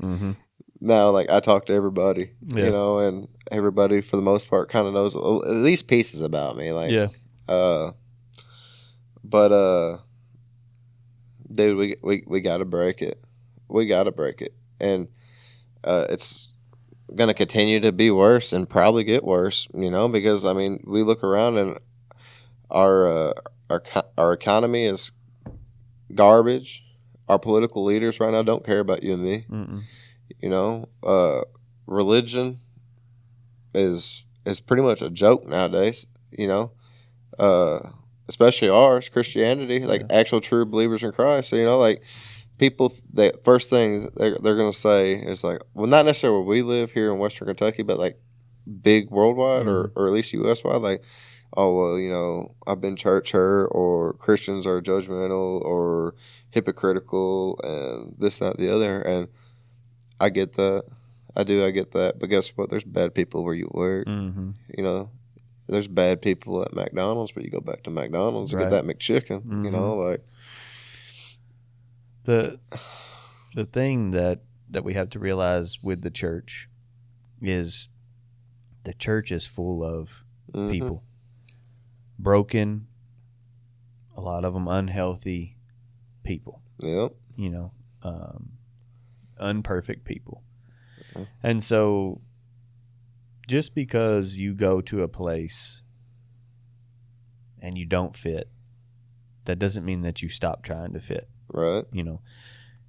now, like I talk to everybody, you know, and everybody for the most part kind of knows at least pieces about me. Like, dude, we got to break it. We got to break it, and it's gonna continue to be worse and probably get worse, you know, because I mean we look around and our economy is garbage. Our political leaders right now don't care about you and me. You know, religion is pretty much a joke nowadays. You know, especially ours, Christianity, like actual true believers in Christ. So, you know, like people, the first thing they're going to say is like, well, not necessarily where we live here in Western Kentucky, but like big worldwide or at least U.S. wide, like, oh, well, you know, I've been church hurt, or Christians are judgmental or hypocritical and this, that, the other. And I get that. I get that. But guess what? There's bad people where you work. You know, there's bad people at McDonald's, but you go back to McDonald's and get that McChicken, you know, like. The thing that we have to realize with the church is the church is full of people. Broken, a lot of them unhealthy people. Yep. You know, unperfect people. And so just because you go to a place and you don't fit, that doesn't mean that you stop trying to fit. Right. You know,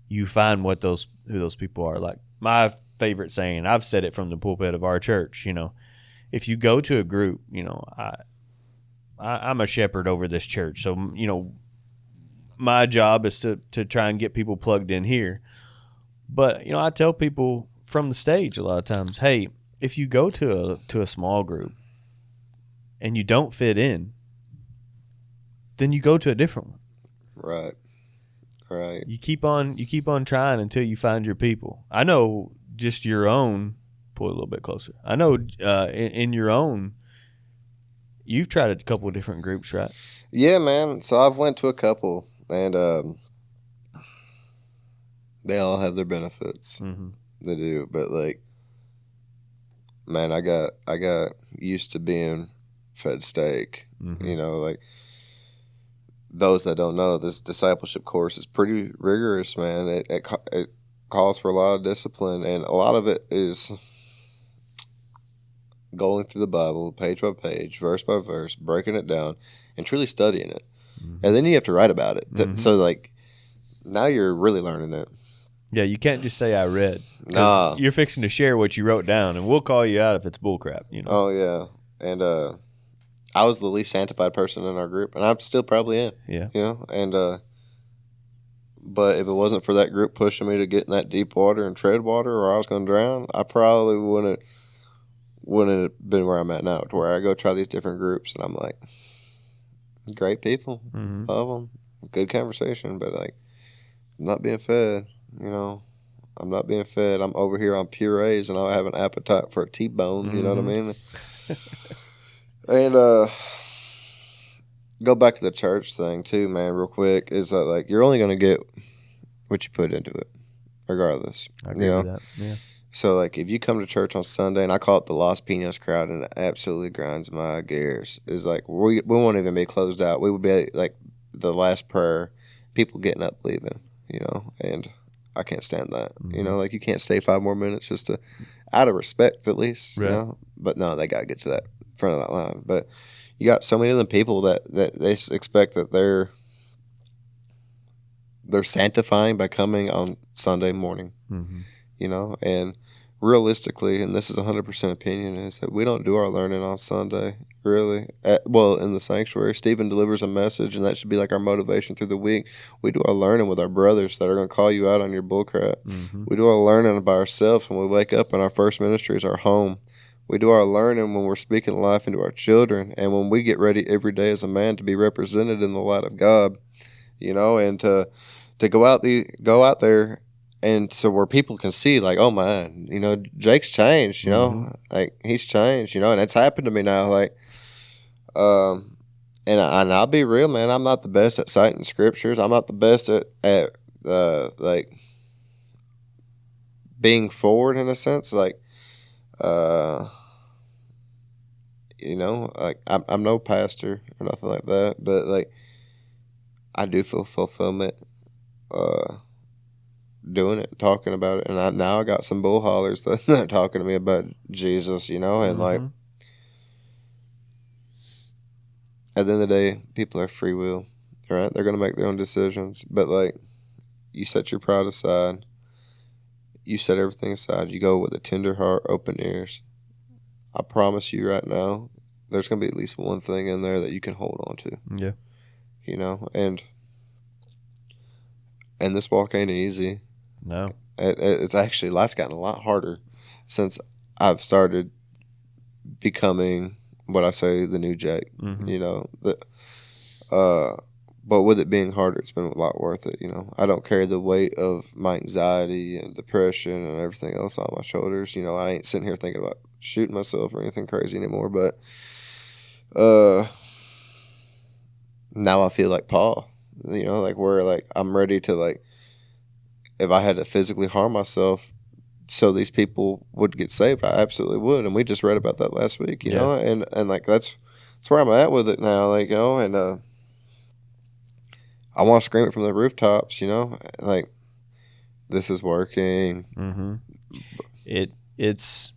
you find who those people are. Like my favorite saying, I've said it from the pulpit of our church, you know, if you go to a group, you know, I'm a shepherd over this church. So, you know, my job is to try and get people plugged in here. But, you know, I tell people from the stage a lot of times, hey, if you go to a small group and you don't fit in, then you go to a different one. Right. Right. You keep on trying until you find your people. I know just your own. Pull it a little bit closer. I know in your own, you've tried a couple of different groups, right? Yeah, man. So I've went to a couple, and they all have their benefits. They do, but like, man, I got used to being fed steak. You know, like. Those that don't know, this discipleship course is pretty rigorous, man. It calls for a lot of discipline, and a lot of it is going through the Bible page by page, verse by verse, breaking it down, and truly studying it. And then you have to write about it. So, like, now you're really learning it. Yeah, you can't just say I read. Nah. You're fixing to share what you wrote down, and we'll call you out if it's bullcrap. You know? Oh, yeah. And I was the least sanctified person in our group, and I still probably am. Yeah. You know, and but if it wasn't for that group pushing me to get in that deep water and tread water, or I was going to drown, I probably wouldn't have been where I'm at now. To where I go try these different groups, and I'm like, great people, love them, good conversation, but like, I'm not being fed. You know, I'm not being fed. I'm over here on purees, and I have an appetite for a T-bone. You know what I mean? And go back to the church thing too, man, real quick, is that like you're only going to get what you put into it, regardless. I agree with that. Yeah. So like if you come to church on Sunday, and I call it the Los Pinos crowd, and it absolutely grinds my gears, is like we won't even be closed out. We would be like the last prayer, people getting up leaving, you know, and I can't stand that. You know, like you can't stay 5 more minutes just to, out of respect at least, you know. But no, they got to get to that front of that line. But you got so many of them people that they expect that they're sanctifying by coming on Sunday morning, you know. And realistically, and this is 100% opinion, is that we don't do our learning on Sunday, really. In the sanctuary, Stephen delivers a message, and that should be like our motivation through the week. We do our learning with our brothers that are going to call you out on your bullcrap. We do our learning by ourselves when we wake up, and our first ministry is our home. We do our learning when we're speaking life into our children, and when we get ready every day as a man to be represented in the light of God, you know, and to go out there and so where people can see, like, oh man, Jake's changed, like he's changed, and it's happened to me now, like, and I'll be real, man. I'm not the best at citing scriptures. I'm not the best at like being forward in a sense, like, like I'm no pastor or nothing like that, but like I do feel fulfillment, doing it, talking about it, and I got some bull hollers that are talking to me about Jesus, and like at the end of the day, people are free will, right? They're gonna make their own decisions, but like you set your pride aside, you set everything aside, you go with a tender heart, open ears. I promise you right now, there's gonna be at least one thing in there that you can hold on to. Yeah, and this walk ain't easy. No. It's actually, life's gotten a lot harder since I've started becoming what I say the new Jake. But with it being harder, it's been a lot worth it. I don't carry the weight of my anxiety and depression and everything else on my shoulders. I ain't sitting here thinking about shooting myself or anything crazy anymore. But now I feel like Paul. Like where like I'm ready to, like, if I had to physically harm myself so these people would get saved, I absolutely would. And we just read about that last week, you know, and like that's where I'm at with it now, like, and I want to scream it from the rooftops, like this is working. Mm-hmm. It's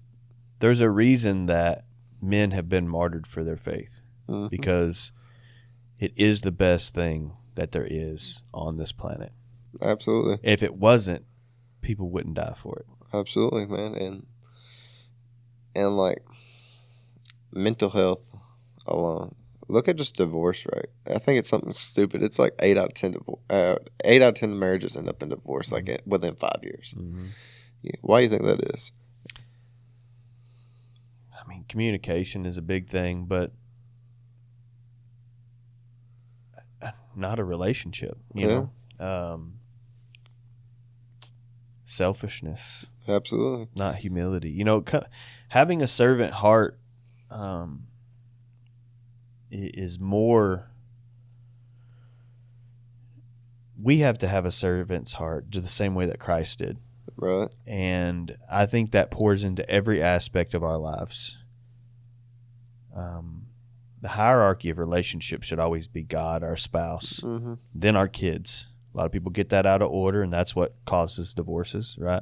there's a reason that men have been martyred for their faith, because it is the best thing that there is on this planet. Absolutely. If it wasn't, people wouldn't die for it. Absolutely, man. And like mental health alone. Look at just divorce rate. I think it's something stupid. It's like 8 out of 10 8 out of 10 marriages end up in divorce, like within 5 years. Mm-hmm. Yeah. Why do you think that is? I mean, communication is a big thing, but not a relationship, you know? Selfishness. Absolutely. Not humility. Having a servant heart is more... We have to have a servant's heart the same way that Christ did. Right. And I think that pours into every aspect of our lives. The hierarchy of relationships should always be God, our spouse, then our kids. A lot of people get that out of order, and that's what causes divorces, right?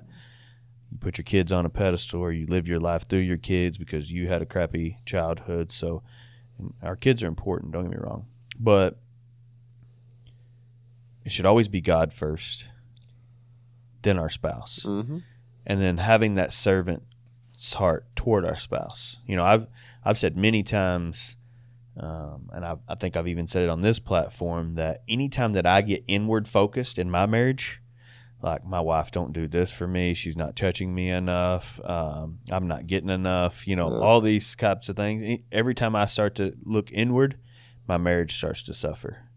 You put your kids on a pedestal, or you live your life through your kids because you had a crappy childhood. So our kids are important, don't get me wrong. But it should always be God first, then our spouse. Mm-hmm. And then having that servant's heart toward our spouse. I've said many times, and I think I've even said it on this platform, that anytime that I get inward focused in my marriage, like my wife don't do this for me, she's not touching me enough, I'm not getting enough, all these types of things. Every time I start to look inward, my marriage starts to suffer.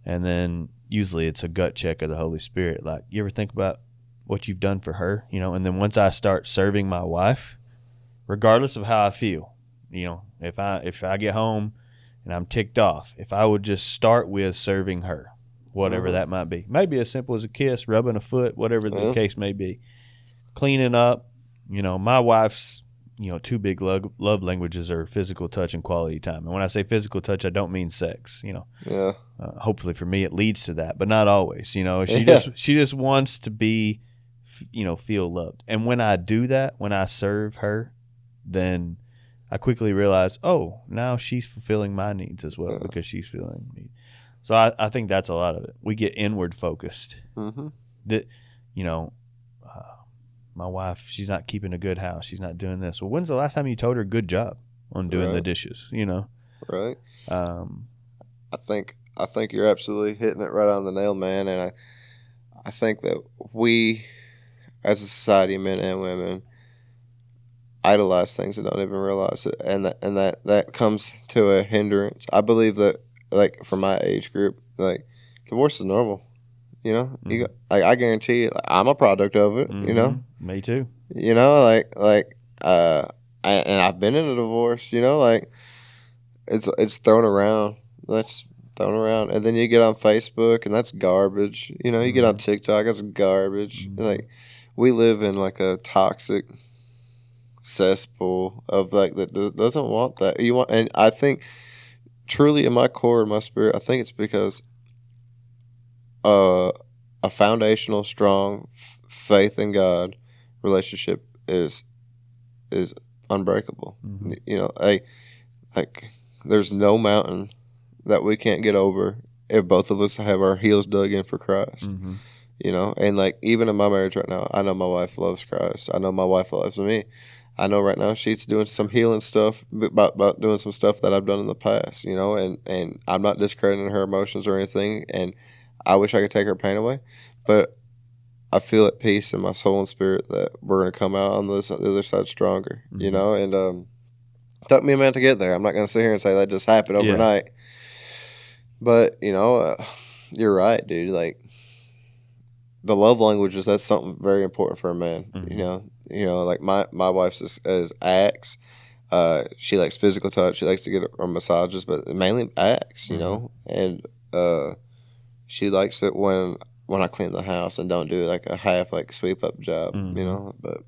And then usually it's a gut check of the Holy Spirit. Like, you ever think about what you've done for her? And then once I start serving my wife, regardless of how I feel, if I get home and I'm ticked off, if I would just start with serving her, whatever that might be. Maybe as simple as a kiss, rubbing a foot, whatever the case may be. Cleaning up. My wife's, two big love languages are physical touch and quality time. And when I say physical touch, I don't mean sex, hopefully for me it leads to that, but not always. She just wants to be, feel loved. And when I do that, when I serve her, then I quickly realize, now she's fulfilling my needs as well, because she's feeling me. So I think that's a lot of it. We get inward focused. Mm-hmm. That, my wife, she's not keeping a good house. She's not doing this. Well, when's the last time you told her good job on doing the dishes? Right. I think you're absolutely hitting it right on the nail, man. And I think that we, as a society, men and women, idolize things and don't even realize it, and that comes to a hindrance. I believe that, like, for my age group, like, divorce is normal. You know, I guarantee you, I'm a product of it. You know, me too. You know, and I've been in a divorce. You know, like it's thrown around. That's thrown around, and then you get on Facebook, and that's garbage. You know, you get on TikTok, that's garbage. Like we live in like a toxic cesspool of like that doesn't want that. You want, and I think truly in my core, in my spirit, I think it's because a foundational, strong faith in God relationship is unbreakable. You know, like there's no mountain that we can't get over if both of us have our heels dug in for Christ. You know, and like even in my marriage right now, I know my wife loves Christ. I know my wife loves me. I know right now she's doing some healing stuff about doing some stuff that I've done in the past, you know, and I'm not discrediting her emotions or anything, and I wish I could take her pain away, but I feel at peace in my soul and spirit that we're going to come out on the other side stronger, you know, and it took me a minute to get there. I'm not going to sit here and say that just happened overnight, but, you know, you're right, dude, like, the love languages, that's something very important for a man, you know, like my wife's is acts. She likes physical touch. She likes to get her massages, but mainly acts, you know, and she likes it when I clean the house and don't do like a half like sweep up job, you know. But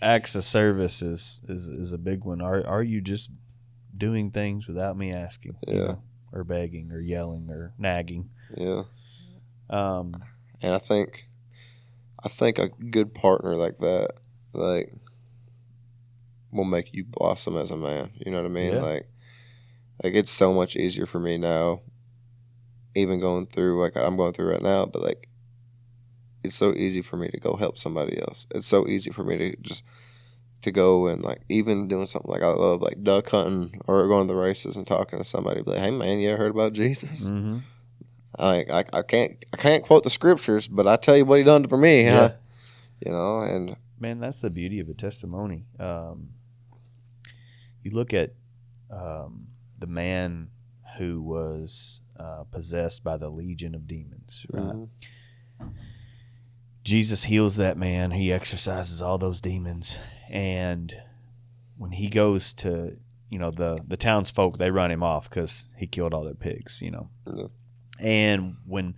acts of service is a big one. Are you just doing things without me asking? You know, or begging or yelling or nagging? Yeah. And I think a good partner like that, like, will make you blossom as a man. You know what I mean? Yeah. Like it's so much easier for me now, even going through like I'm going through right now. But like, it's so easy for me to go help somebody else. It's so easy for me to just to go and like even doing something like I love like duck hunting or going to the races and talking to somebody. Be like, hey man, you ever heard about Jesus? I can't quote the scriptures, but I tell you what he done for me, huh? You know, and man, that's the beauty of a testimony. You look at the man who was possessed by the legion of demons, right? Jesus heals that man. He exorcises all those demons, and when he goes to, you know, the townsfolk, they run him off because he killed all their pigs, you know. And when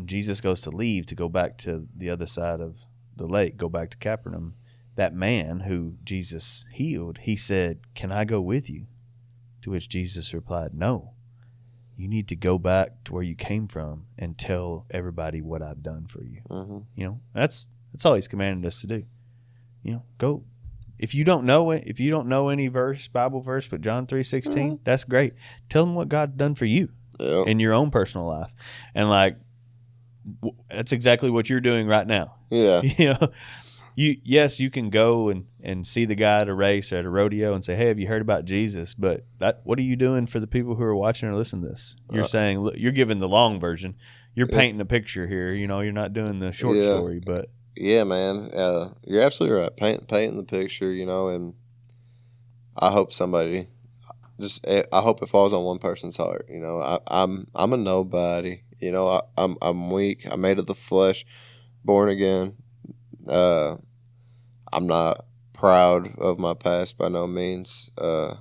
Jesus goes to leave to go back to the other side of the lake, go back to Capernaum, that man who Jesus healed, he said, "Can I go with you?" To which Jesus replied, "No. You need to go back to where you came from and tell everybody what I've done for you." You know, that's all he's commanded us to do. You know, go. If you don't know it, if you don't know any Bible verse, but John 3:16, that's great. Tell them what God's done for you. In your own personal life. And like, that's exactly what you're doing right now. Yeah. You know, you can go and see the guy at a race or at a rodeo and say, hey, have you heard about Jesus? But what are you doing for the people who are watching or listening to this? You're saying, look, you're giving the long version. You're painting a picture here. You know, you're not doing the short story, but. Yeah, man. You're absolutely right. Painting the picture, you know, and I hope somebody I hope it falls on one person's heart. You know, I'm a nobody. You know, I'm weak. I'm made of the flesh, born again. I'm not proud of my past by no means, but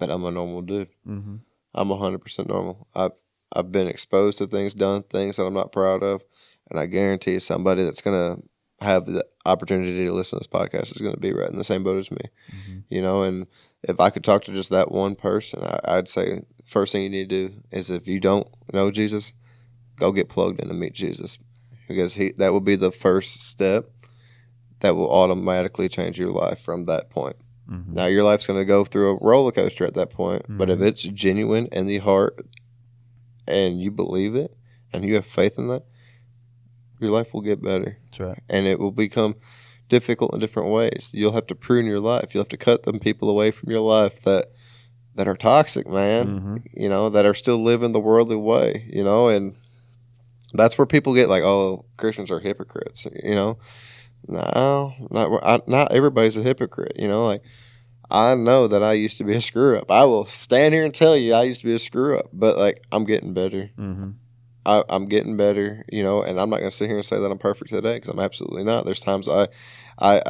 I'm a normal dude. I'm 100% normal. I've been exposed to things, done things that I'm not proud of, and I guarantee somebody that's gonna have the opportunity to listen to this podcast is going to be right in the same boat as me, you know. And if I could talk to just that one person, I'd say the first thing you need to do is, if you don't know Jesus, go get plugged in and meet Jesus, because that will be the first step that will automatically change your life from that point. Now your life's going to go through a roller coaster at that point, but if it's genuine in the heart and you believe it and you have faith in that, your life will get better. That's right. And it will become difficult in different ways. You'll have to prune your life. You'll have to cut them people away from your life that are toxic, man. You know, that are still living the worldly way, you know. And that's where people get like, oh, Christians are hypocrites, you know. No, not everybody's a hypocrite, you know. Like, I know that I used to be a screw up. I will stand here and tell you I used to be a screw up, but like I'm getting better. Mm-hmm. I'm getting better, you know, and I'm not going to sit here and say that I'm perfect today because I'm absolutely not. There's times my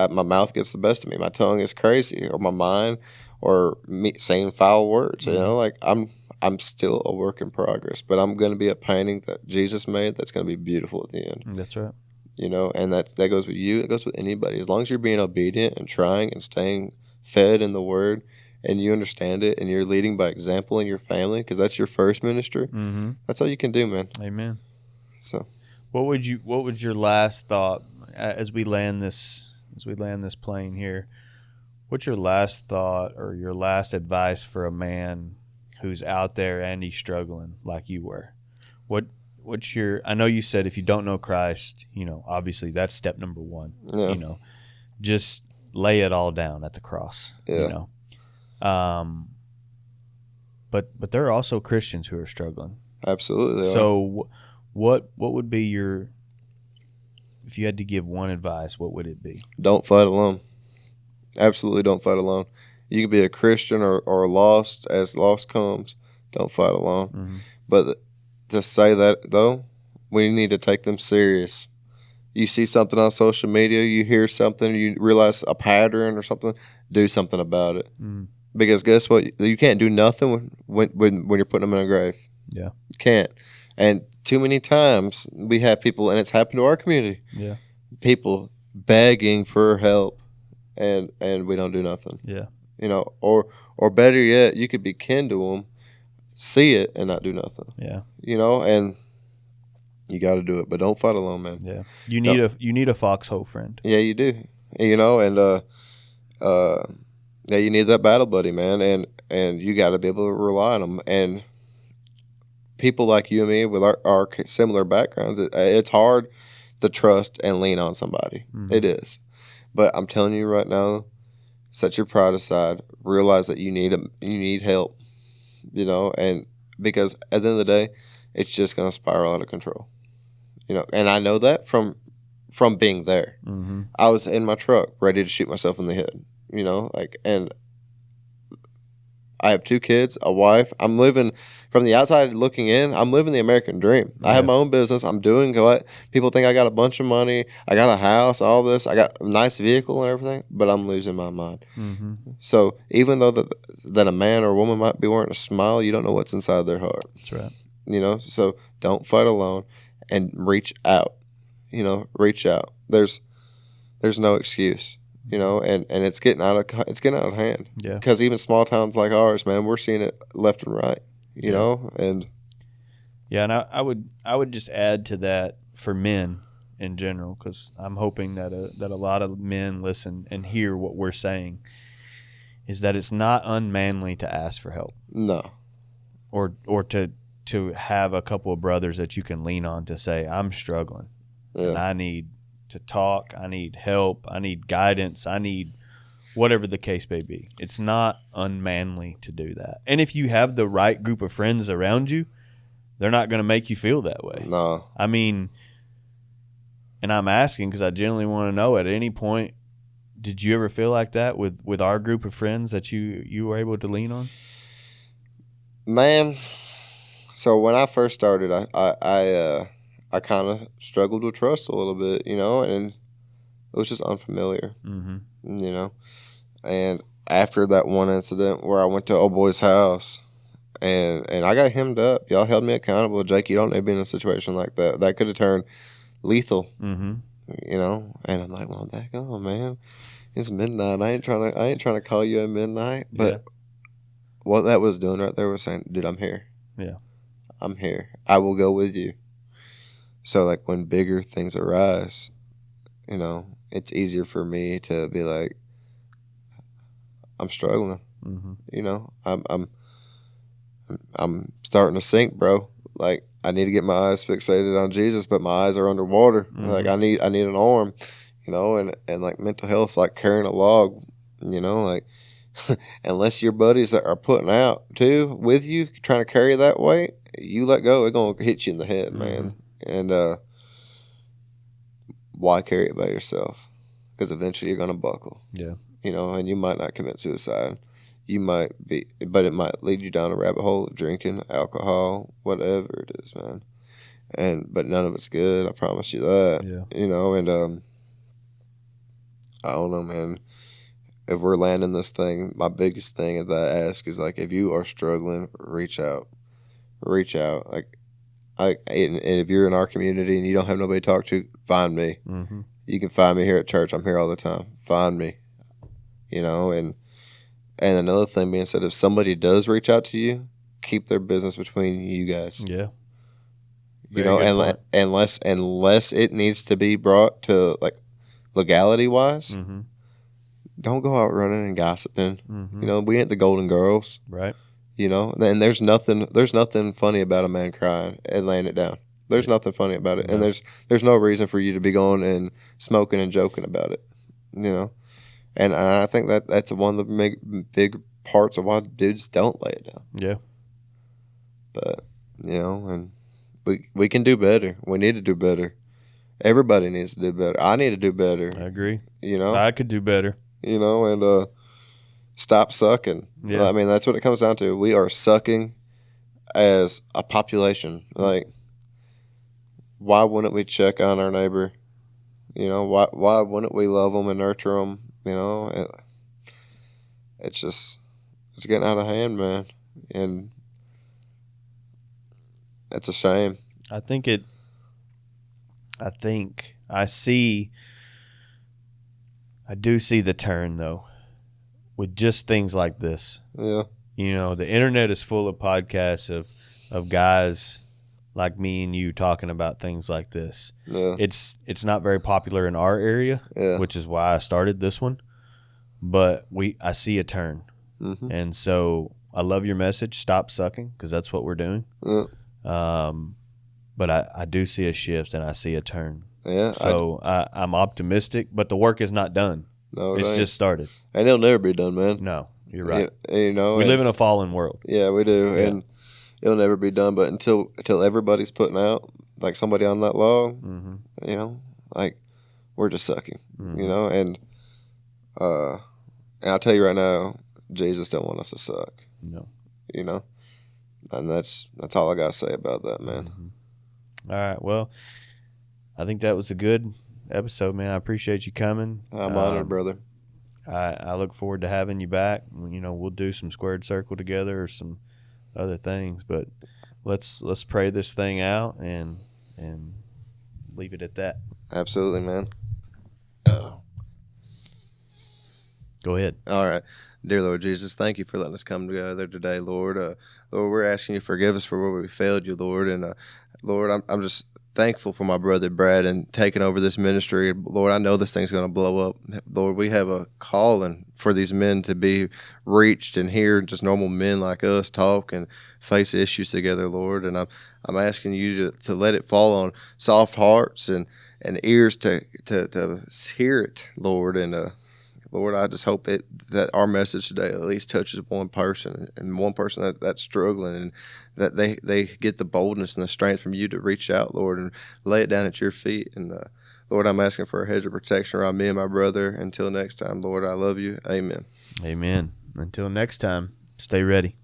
mouth gets the best of me. My tongue is crazy, or my mind, or me saying foul words. You know, like I'm still a work in progress, but I'm going to be a painting that Jesus made that's going to be beautiful at the end. That's right. You know, and that goes with you. It goes with anybody. As long as you're being obedient and trying and staying fed in the Word, and you understand it, and you're leading by example in your family, because that's your first ministry. Mm-hmm. That's all you can do, man. Amen. So, what was your last thought as we land this plane here? What's your last thought or your last advice for a man who's out there and he's struggling like you were? What's your? I know you said if you don't know Christ, you know, obviously that's step number one. yeah. You know, just lay it all down at the cross. Yeah. You know. But there are also Christians who are struggling. Absolutely. So what would be your, if you had to give one advice, what would it be? Don't fight alone. Absolutely don't fight alone. You can be a Christian or lost as lost comes. Don't fight alone. Mm-hmm. But to say that, though, we need to take them serious. You see something on social media, you hear something, you realize a pattern or something, do something about it. Mm. Because guess what? You can't do nothing when you're putting them in a grave. Yeah. You can't. And too many times we have people, and it's happened to our community. Yeah. People begging for help, and we don't do nothing. Yeah. You know, or better yet, you could be kin to them, see it, and not do nothing. Yeah. You know, and you got to do it, but don't fight alone, man. Yeah. You need a foxhole friend. Yeah, you do. You know, and yeah, you need that battle buddy, man, and you got to be able to rely on them. And people like you and me with our similar backgrounds, it's hard to trust and lean on somebody. Mm-hmm. It is. But I'm telling you right now, set your pride aside. Realize that you need help, you know, and because at the end of the day, it's just going to spiral out of control, you know. And I know that from being there. Mm-hmm. I was in my truck ready to shoot myself in the head, you know, like, and I have 2 kids, a wife. I'm living from the outside looking in. I'm living the American dream. Yeah. I have my own business. I'm doing what people think. I got a bunch of money. I got a house, all this. I got a nice vehicle and everything, but I'm losing my mind. Mm-hmm. So even though that a man or a woman might be wearing a smile, you don't know what's inside their heart. That's right. You know, so don't fight alone and reach out. You know, reach out. There's no excuse. You know, and it's getting out of hand. Yeah. Because even small towns like ours, man, we're seeing it left and right. You know, and yeah, and I would just add to that for men in general, because I'm hoping that a lot of men listen and hear what we're saying, is that it's not unmanly to ask for help. No. Or to have a couple of brothers that you can lean on to say, I'm struggling, and I need to talk, I need help, I need guidance, I need whatever the case may be. It's not unmanly to do that. And if you have the right group of friends around you, they're not going to make you feel that way. No. I mean, and I'm asking because I genuinely want to know, at any point, did you ever feel like that with our group of friends that you were able to lean on? Man, so when I first started, I kind of struggled with trust a little bit, you know, and it was just unfamiliar, you know. And after that one incident where I went to old boy's house and I got hemmed up, y'all held me accountable. Jake, you don't need to be in a situation like that. That could have turned lethal, you know. And I'm like, well, daggone, man, it's midnight. I ain't trying to call you at midnight. But what that was doing right there was saying, dude, I'm here. Yeah, I'm here. I will go with you. So, like, when bigger things arise, you know, it's easier for me to be like, I'm struggling. You know, I'm starting to sink, bro. Like, I need to get my eyes fixated on Jesus, but my eyes are underwater. Like, I need an arm, you know, and like mental health's like carrying a log, you know, like unless your buddies that are putting out too with you trying to carry that weight, you let go, it's gonna hit you in the head, man. And why carry it by yourself? Because eventually you're going to buckle. Yeah. and you might not commit suicide. You might be, but it might lead you down a rabbit hole of drinking, alcohol, whatever it is, man. But none of it's good. I promise you that. Yeah. And I don't know, man. If we're landing this thing, my biggest thing that I ask is, like, if you are struggling, reach out. And if you're in our community and you don't have nobody to talk to, find me. Mm-hmm. You can find me here at church. I'm here all the time. Find me. And another thing being said, if somebody does reach out to you, keep their business between you guys. Yeah. Unless it needs to be brought to, like, legality wise, mm-hmm. don't go out running and gossiping. Mm-hmm. We ain't the Golden Girls. Right. And there's nothing funny about a man crying and laying it down. There's nothing funny about it. No. And there's no reason for you to be going and smoking and joking about it. And I think that's one of the big parts of why dudes don't lay it down. Yeah. But, and we can do better. We need to do better. Everybody needs to do better. I need to do better. I agree. I could do better. And stop sucking. Yeah. I mean, that's what it comes down to. We are sucking as a population. Like, why wouldn't we check on our neighbor? Why wouldn't we love them and nurture them? It's getting out of hand, man. And it's a shame. I think I do see the turn, though, with just things like this. Yeah. The internet is full of podcasts of guys like me and you talking about things like this. Yeah. It's not very popular in our area, which is why I started this one. But I see a turn. Mm-hmm. And so I love your message, stop sucking, because that's what we're doing. Yeah. But I do see a shift and I see a turn. Yeah. So I'm optimistic, but the work is not done. No, it's just started. And it'll never be done, man. No, you're right. We live in a fallen world. Yeah, we do. Yeah. And it'll never be done. But until everybody's putting out, like, somebody on that log, mm-hmm. Like, we're just sucking, mm-hmm. And I'll tell you right now, Jesus don't want us to suck. No. And that's all I got to say about that, man. Mm-hmm. All right. Well, I think that was a good episode, man. I appreciate you coming. I'm honored, brother. I look forward to having you back. We'll do some squared circle together or some other things, but let's pray this thing out and leave it at that. Absolutely, man. Go ahead. All right. Dear Lord Jesus, thank you for letting us come together today, Lord. Lord, we're asking you to forgive us for where we failed you, Lord. And Lord, I'm just thankful for my brother Brad and taking over this ministry. Lord, I know this thing's going to blow up. Lord, we have a calling for these men to be reached and hear just normal men like us talk and face issues together, Lord. And I'm asking you to let it fall on soft hearts and ears to hear it, Lord. And Lord, I just hope that our message today at least touches one person and one person that's struggling, and that they get the boldness and the strength from you to reach out, Lord, and lay it down at your feet. And Lord, I'm asking for a hedge of protection around me and my brother. Until next time, Lord, I love you. Amen. Amen. Until next time, stay ready.